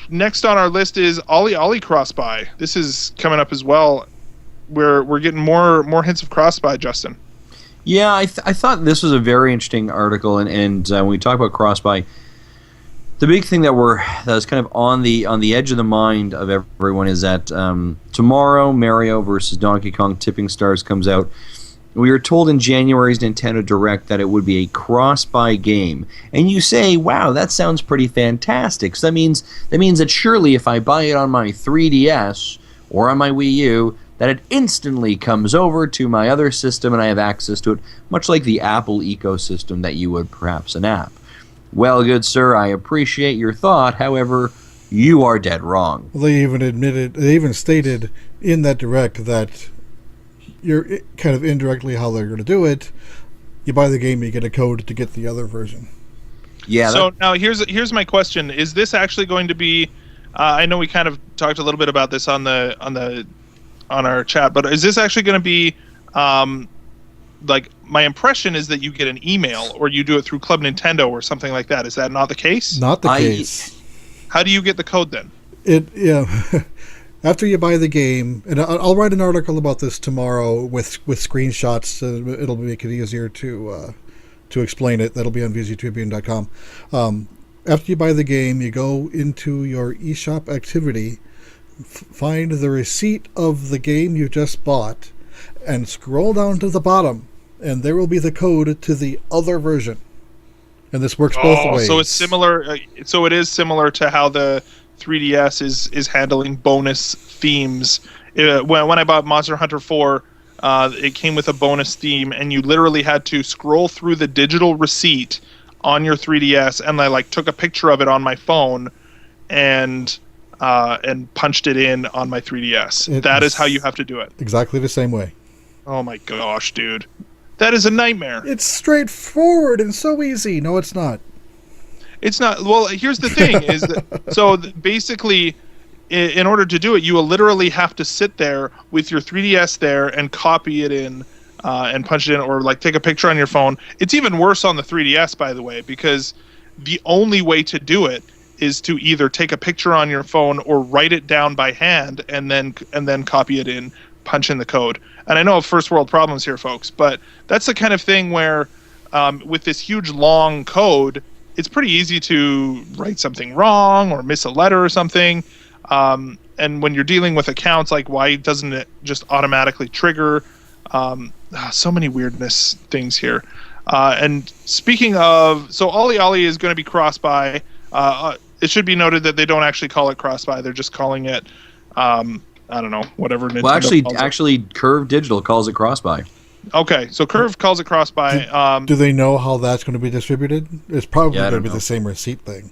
Next on our list is Ollie cross-buy. This is coming up as well. We're getting more hints of cross-buy, Justin. Yeah, I thought this was a very interesting article, and when we talk about cross-buy, the big thing that is kind of on the edge of the mind of everyone is that tomorrow Mario versus Donkey Kong Tipping Stars comes out. We were told in January's Nintendo Direct that it would be a cross-buy game. And you say, wow, that sounds pretty fantastic. So that means that surely if I buy it on my 3DS or on my Wii U, that it instantly comes over to my other system and I have access to it, much like the Apple ecosystem that you would perhaps an app. Well, good sir, I appreciate your thought. However, you are dead wrong. Well, they even stated in that Direct that you're kind of indirectly how they're going to do it. You buy the game, you get a code to get the other version. Yeah. So now here's my question: is this actually going to be? I know we kind of talked a little bit about this on our chat, but is this actually going to be? Like, my impression is that you get an email or you do it through Club Nintendo or something like that. Is that not the case? Not the case. How do you get the code then? After you buy the game, and I'll write an article about this tomorrow with screenshots. It'll make it easier to explain it. That'll be on VGTribune.com. After you buy the game, you go into your eShop activity, find the receipt of the game you just bought, and scroll down to the bottom, and there will be the code to the other version. And this works both ways. So it's similar. So it is similar to how the 3DS is handling bonus themes. When I bought Monster Hunter 4, it came with a bonus theme, and you literally had to scroll through the digital receipt on your 3DS, and I took a picture of it on my phone, and punched it in on my 3DS. That is how you have to do it. Exactly the same way. Oh my gosh, dude. That is a nightmare. It's straightforward and so easy. No, it's not. It's not. Well, here's the thing: is that basically, in order to do it, you will literally have to sit there with your 3DS there and copy it in and punch it in, or like take a picture on your phone. It's even worse on the 3DS, by the way, because the only way to do it is to either take a picture on your phone or write it down by hand and then copy it in, punch in the code. And I know first world problems here, folks, but that's the kind of thing where with this huge long code, it's pretty easy to write something wrong or miss a letter or something. And when you're dealing with accounts, like why doesn't it just automatically trigger? So many weirdness things here. And speaking of, so Ollie Ollie is going to be cross-buy. It should be noted that they don't actually call it cross-buy. They're just calling it, I don't know, whatever Nintendo calls actually, Curve Digital calls it cross-buy. Okay, so Curve calls it cross-buy. Do they know how that's going to be distributed? It's probably going to be the same receipt thing.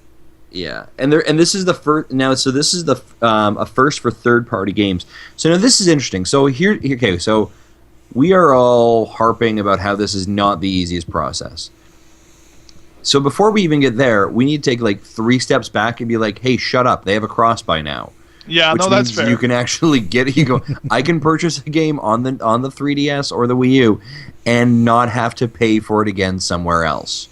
Yeah, and this is the first now. So this is the a first for third-party games. So now this is interesting. So okay, so we are all harping about how this is not the easiest process. So before we even get there, we need to take like 3 steps back and be like, "Hey, shut up! They have a cross-buy now." Yeah, Which no, that's means fair. You can actually get it. You go, I can purchase a game on the 3DS or the Wii U, and not have to pay for it again somewhere else.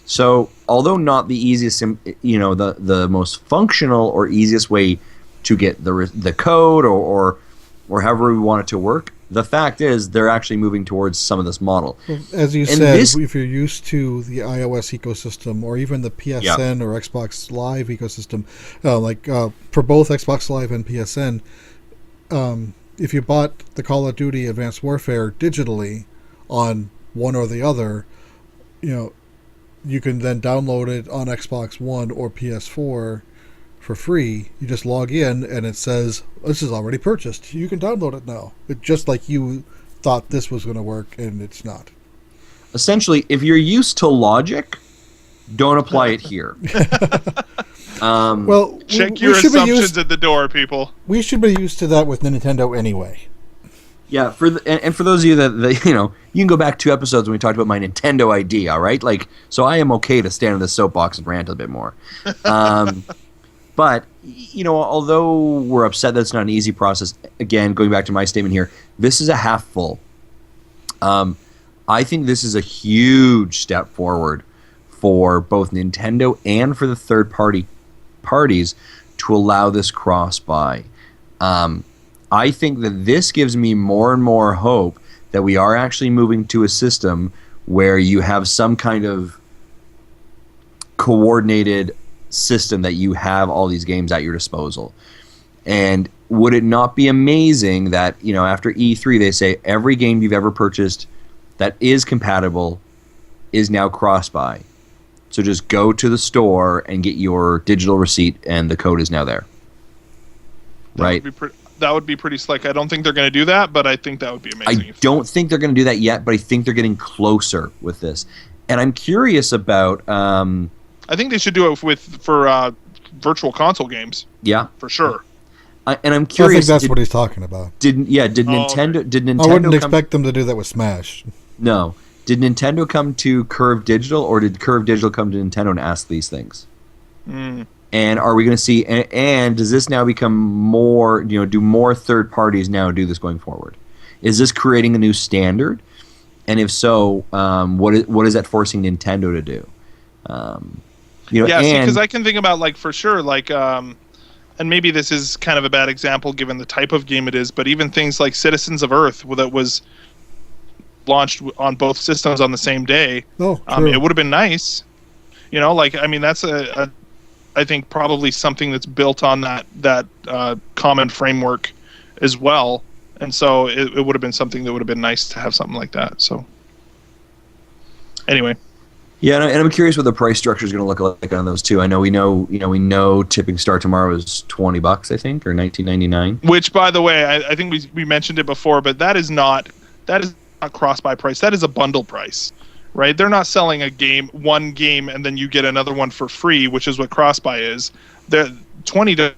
So, although not the easiest, the most functional or easiest way to get the code or however we want it to work, the fact is they're actually moving towards some of this model. As you said, if you're used to the iOS ecosystem or even the PSN or Xbox Live ecosystem, for both Xbox Live and PSN, if you bought the Call of Duty Advanced Warfare digitally on one or the other, you can then download it on Xbox One or PS4 for free. You just log in and it says, this is already purchased. You can download it now. It's just like you thought this was going to work, and it's not. Essentially, if you're used to logic, don't apply it here. Well, check your assumptions at the door, people. We should be used to that with Nintendo anyway. Yeah, for those of you that you can go back 2 episodes when we talked about my Nintendo ID. All right, so I am okay to stand on the soapbox and rant a bit more. But although we're upset that it's not an easy process, again, going back to my statement here, this is a half full. I think this is a huge step forward for both Nintendo and for the parties to allow this cross-buy. I think that this gives me more and more hope that we are actually moving to a system where you have some kind of coordinated system that you have all these games at your disposal. And would it not be amazing that, after E3 they say every game you've ever purchased that is compatible is now cross-buy. So just go to the store and get your digital receipt and the code is now there. Right? That would be pretty slick. I don't think they're going to do that, but I think that would be amazing. I don't think they're going to do that yet, but I think they're getting closer with this. And I'm curious about... I think they should do it for virtual console games. Yeah, for sure. And I'm curious. I think that's what he's talking about. Did Nintendo? Okay. Did Nintendo? I wouldn't expect them to do that with Smash. No. Did Nintendo come to Curve Digital, or did Curve Digital come to Nintendo and ask these things? And are we going to see? And does this now become more? Do more third parties now do this going forward? Is this creating a new standard? And if so, what is that forcing Nintendo to do? Because I can think about for sure, and maybe this is kind of a bad example given the type of game it is, but even things like Citizens of Earth that was launched on both systems on the same day. Oh, true. It would have been nice, that's I think probably something that's built on that common framework as well, and so it would have been something that would have been nice to have something like that. So anyway. Yeah, and I'm curious what the price structure is going to look like on those two. I know we know Tipping Star tomorrow is $20, I think, or $19.99. Which, by the way, I think we mentioned it before, but that is not cross-buy price. That is a bundle price, right? They're not selling one game, and then you get another one for free, which is what cross-buy is. The $20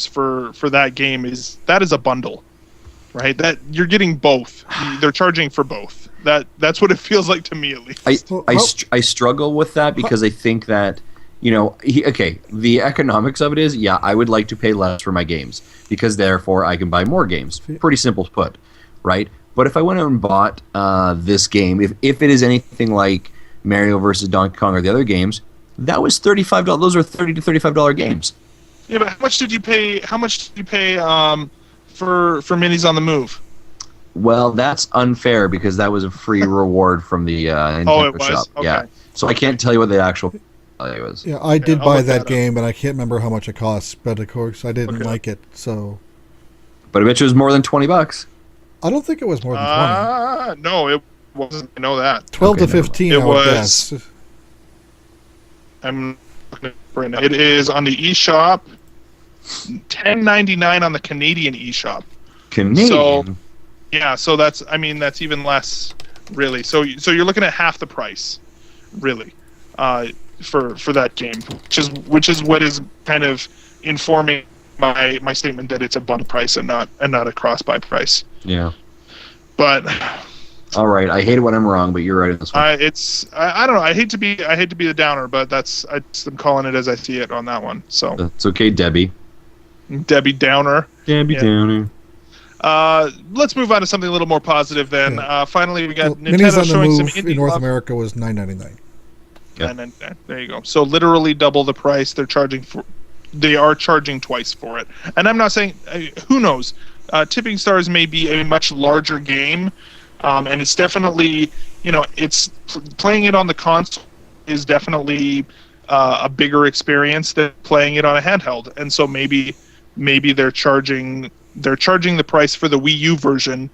for that game is a bundle, right? That you're getting both. They're charging for both. That's what it feels like to me, at least. I struggle with that because I think that okay, the economics of it is, yeah, I would like to pay less for my games because therefore I can buy more games. Pretty simple put, right? But if I went out and bought this game, if it is anything like Mario versus Donkey Kong or the other games, that was $35. Those are $30 to $35 games. Yeah, but how much did you pay? For Minis on the Move? Well, that's unfair because that was a free reward from the Nintendo shop. Okay. Yeah, so I can't tell you what the actual value was. Yeah, I did buy that game, but I can't remember how much it cost. But of course, I didn't like it. So, but I bet you it was more than $20. I don't think it was more than 20. No, it wasn't. I know that. 12 to 15. It I would guess. I'm looking right now. It is on the eShop. $10.99 on the Canadian eShop. Canadian. So, yeah, so that's even less, really. So you're looking at half the price, really, for that game, which is what is kind of informing my statement that it's a bundle price and not a cross-buy price. Yeah. But all right, I hate it when I'm wrong, but you're right in this one. I don't know. I hate to be the downer, but I'm calling it as I see it on that one. So it's okay, Debbie. Debbie Downer. Debbie Downer. Let's move on to something a little more positive then. Yeah. Minis on Nintendo the showing some Move indie in North love. America was $9.99. Yeah. There you go. So literally double the price. They are charging twice for it. And I'm not saying, who knows? Tipping Stars may be a much larger game, and it's definitely, it's playing it on the console is definitely a bigger experience than playing it on a handheld. And so maybe they're charging the price for the Wii U version,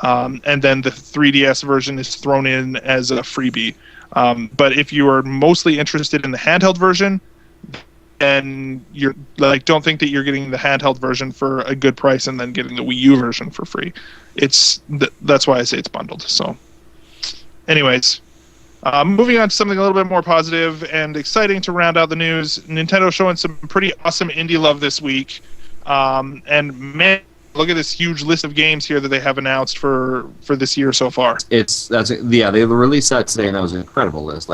and then the 3DS version is thrown in as a freebie. But if you are mostly interested in the handheld version, and you're don't think that you're getting the handheld version for a good price and then getting the Wii U version for free. That's why I say it's bundled. So, anyways, moving on to something a little bit more positive and exciting to round out the news. Nintendo showing some pretty awesome indie love this week, and man, look at this huge list of games here that they have announced for this year so far. They released that today, and that was an incredible list.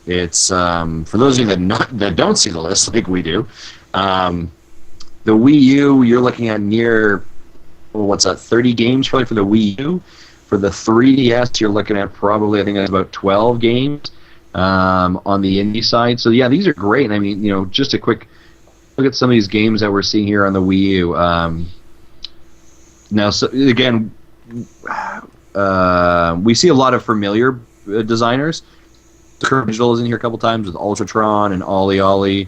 It's for those of you that don't see the list like we do, the Wii U, you're looking at near 30 games probably for the Wii U. For the 3DS, you're looking at probably, I think that's about 12 games on the indie side. So yeah, these are great. And I mean, just a quick look at some of these games that we're seeing here on the Wii U. Now, so again, we see a lot of familiar designers. Curve Digital is in here a couple times with Ultratron and Ollie Ollie.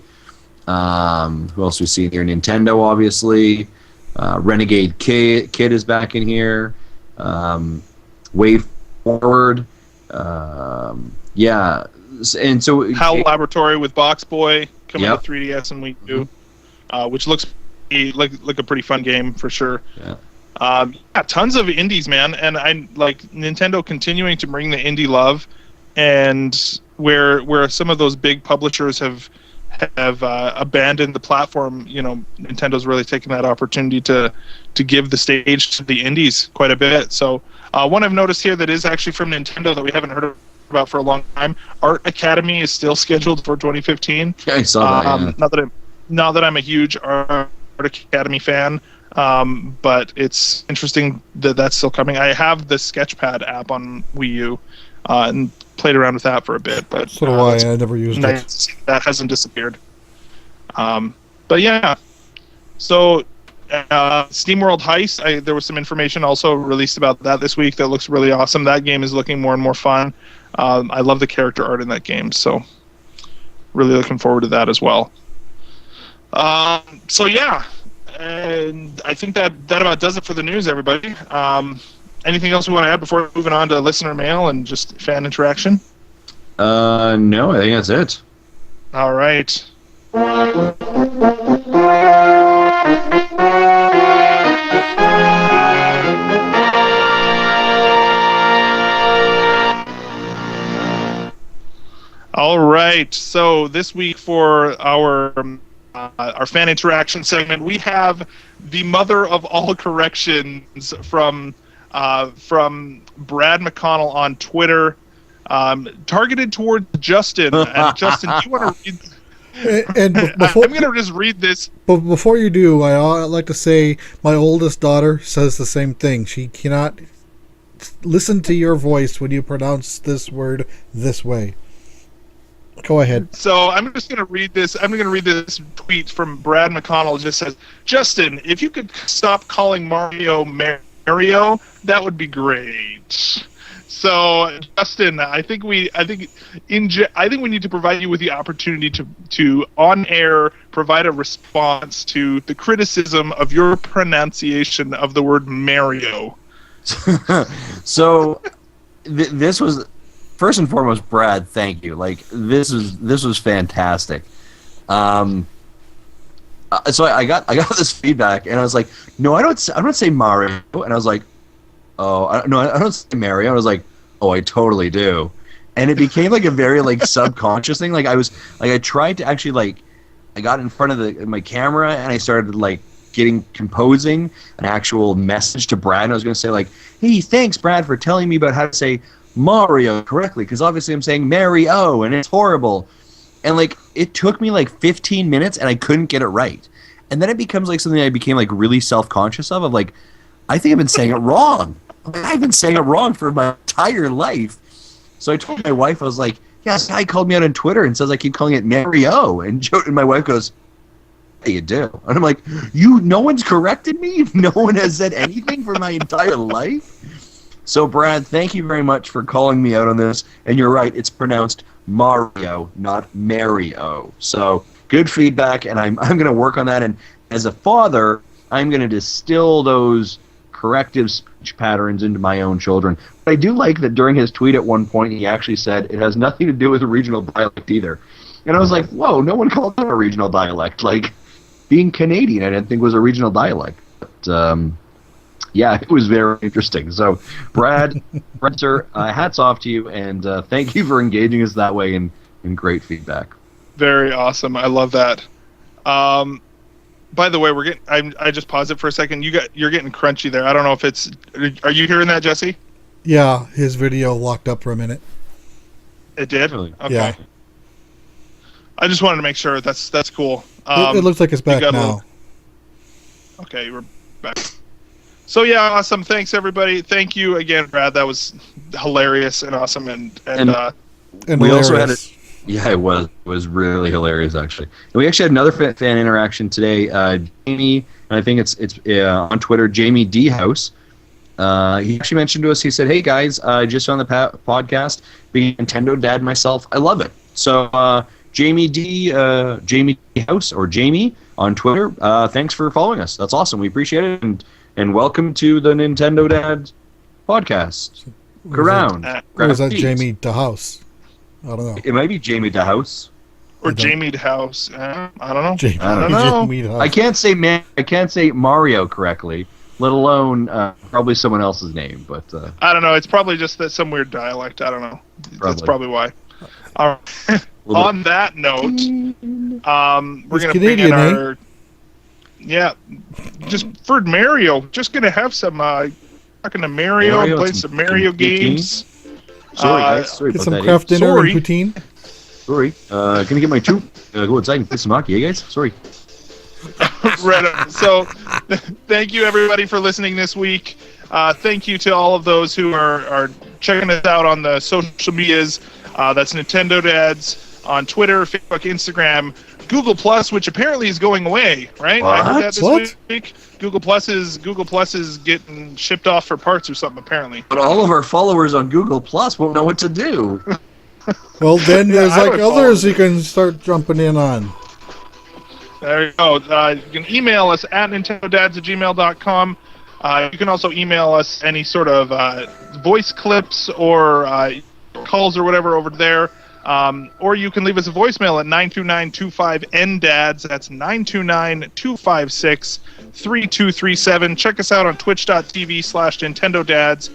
Who else we see here? Nintendo, obviously. Renegade Kid is back in here. Way Forward. Yeah. And so HAL Laboratory with Box Boy coming Yep. to 3DS and Wii U, which looks like a pretty fun game for sure. Yeah. Tons of indies, man, and I like Nintendo continuing to bring the indie love, and where some of those big publishers have abandoned the platform, Nintendo's really taken that opportunity to give the stage to the indies quite a bit. So one I've noticed here that is actually from Nintendo that we haven't heard about for a long time, Art Academy is still scheduled for 2015. Yeah, I saw that. Yeah. Not that I'm a huge Art Academy fan, but it's interesting that that's still coming. I have the Sketchpad app on Wii U and played around with that for a bit, but So do I. I never used it. that hasn't disappeared. But yeah, so SteamWorld Heist, there was some information also released about that this week that looks really awesome. That game is looking more and more fun. I love the character art in that game, so really looking forward to that as well. So yeah, and I think that about does it for the news, everybody. Anything else we want to add before moving on to listener mail and just fan interaction? No, I think that's it. All right. All right. So this week for our fan interaction segment, we have the mother of all corrections from Brad McConnell on Twitter. targeted towards Justin. And Justin, do you want to read? And before, I'm going to just read this. but before you do, I'd like to say my oldest daughter says the same thing. She cannot listen to your voice when you pronounce this word this way. Go ahead. So I'm just going to read this. I'm going to read this tweet from Brad McConnell. It just says, Justin, if you could stop calling Mario Mario, that would be great. So Justin, I think we need to provide you with the opportunity to on air provide a response to the criticism of your pronunciation of the word Mario. So this was, first and foremost, Brad, thank you. Like this was fantastic. So I got this feedback, and I was like, no, I don't say Mario, and I was like, oh, I don't say Mario. I was like, oh, I totally do, and it became like a very like subconscious thing. Like I tried to actually like, I got in front of my camera and I started like composing an actual message to Brad. And I was going to say like, hey, thanks Brad for telling me about how to say Mario correctly, because obviously I'm saying Mario and it's horrible. And like it took me like 15 minutes and I couldn't get it right. And then it becomes like something I became like really self-conscious of like, I think I've been saying it wrong. I've been saying it wrong for my entire life. So I told my wife, I was like, yeah, this guy called me out on Twitter and says I keep calling it Mario. And my wife goes, yeah, you do. And I'm like, no one's corrected me? No one has said anything for my entire life? So Brad, thank you very much for calling me out on this. And you're right, it's pronounced Mario, not Mario. So good feedback, and I'm going to work on that. And as a father, I'm going to distill those corrective speech patterns into my own children. But I do like that during his tweet at one point, he actually said it has nothing to do with a regional dialect either. And I was like, whoa, no one called it a regional dialect. Like, being Canadian, I didn't think was a regional dialect. But, yeah, it was very interesting. So, Brad, sir, hats off to you, and thank you for engaging us that way and great feedback. Very awesome. I love that. By the way, I just paused it for a second. You're getting crunchy there. I don't know if it's. Are you hearing that, Jesse? Yeah, his video locked up for a minute. It did. Really? Okay. Yeah. I just wanted to make sure. That's cool. It looks like it's back now. Okay, we're back. So yeah, awesome. Thanks everybody. Thank you again, Brad. That was hilarious and awesome. And And we also had it. Yeah, it was really hilarious actually. And we actually had another fan interaction today. Jamie, and I think it's on Twitter, Jamie D House. He actually mentioned to us. He said, "Hey guys, just on the podcast, being a Nintendo dad myself, I love it." So Jamie D House or Jamie on Twitter, thanks for following us. That's awesome. We appreciate it, and welcome to the Nintendo Dad podcast. Around. Or is that Jamie DeHouse? I don't know. It might be Jamie DeHouse. Or Jamie DeHouse. I don't know. I don't know. Jamie DeHouse. I can't say Mario correctly, let alone probably someone else's name. But I don't know. It's probably just that some weird dialect. I don't know. That's probably why. On that note, we're going to bring in our... Yeah, just for Mario. Just going to have some... talking to Mario play some Mario games. Sorry, guys. Sorry get about some that. craft dinner and poutine. Sorry. Gonna get my troop. Go outside and play some hockey, guys? Sorry. Right. So, thank you everybody for listening this week. Thank you to all of those who are checking us out on the social medias. That's Nintendo Dads on Twitter, Facebook, Instagram, Google Plus, which apparently is going away. Right? What? I heard that this week. Google Plus is getting shipped off for parts or something apparently. But all of our followers on Google Plus won't know what to do. Well, then there's like others you can start jumping in on. There you go. You can email us at nintendodads@gmail.com. You can also email us any sort of voice clips or calls or whatever over there. Or you can leave us a voicemail at 929-25-NDADS. That's 929-256-3237. Check us out on twitch.tv/NintendoDads.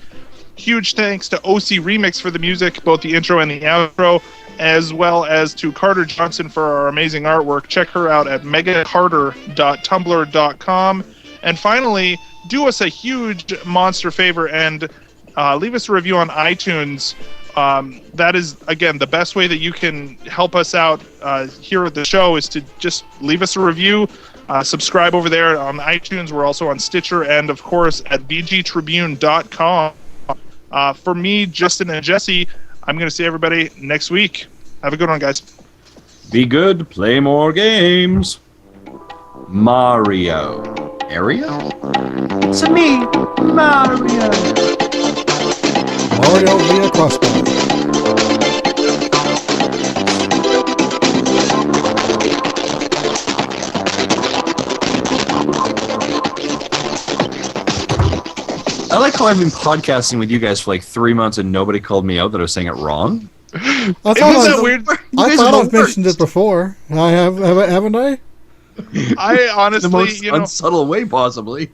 Huge thanks to OC Remix for the music, both the intro and the outro, as well as to Carter Johnson for our amazing artwork. Check her out at megacarter.tumblr.com. And finally, do us a huge monster favor and leave us a review on iTunes that is, again, the best way that you can help us out here at the show is to just leave us a review. Subscribe over there on iTunes. We're also on Stitcher and, of course, at bgtribune.com. For me, Justin, and Jesse, I'm going to see everybody next week. Have a good one, guys. Be good, play more games. Mario. Mario? It's me, Mario. Mario via crossbar. I like how I've been podcasting with you guys for like 3 months and nobody called me out that I was saying it wrong. I Isn't that weird? I thought I've mentioned it before. I haven't I? I honestly, The most unsubtle way, possibly.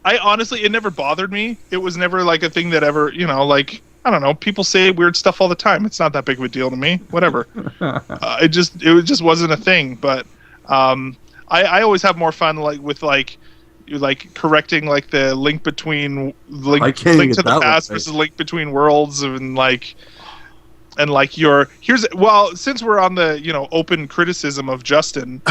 It never bothered me. It was never like a thing that ever, like, I don't know. People say weird stuff all the time. It's not that big of a deal to me. Whatever. It just wasn't a thing. But I always have more fun with correcting like the link between link to the past versus link between worlds and since we're on the open criticism of Justin.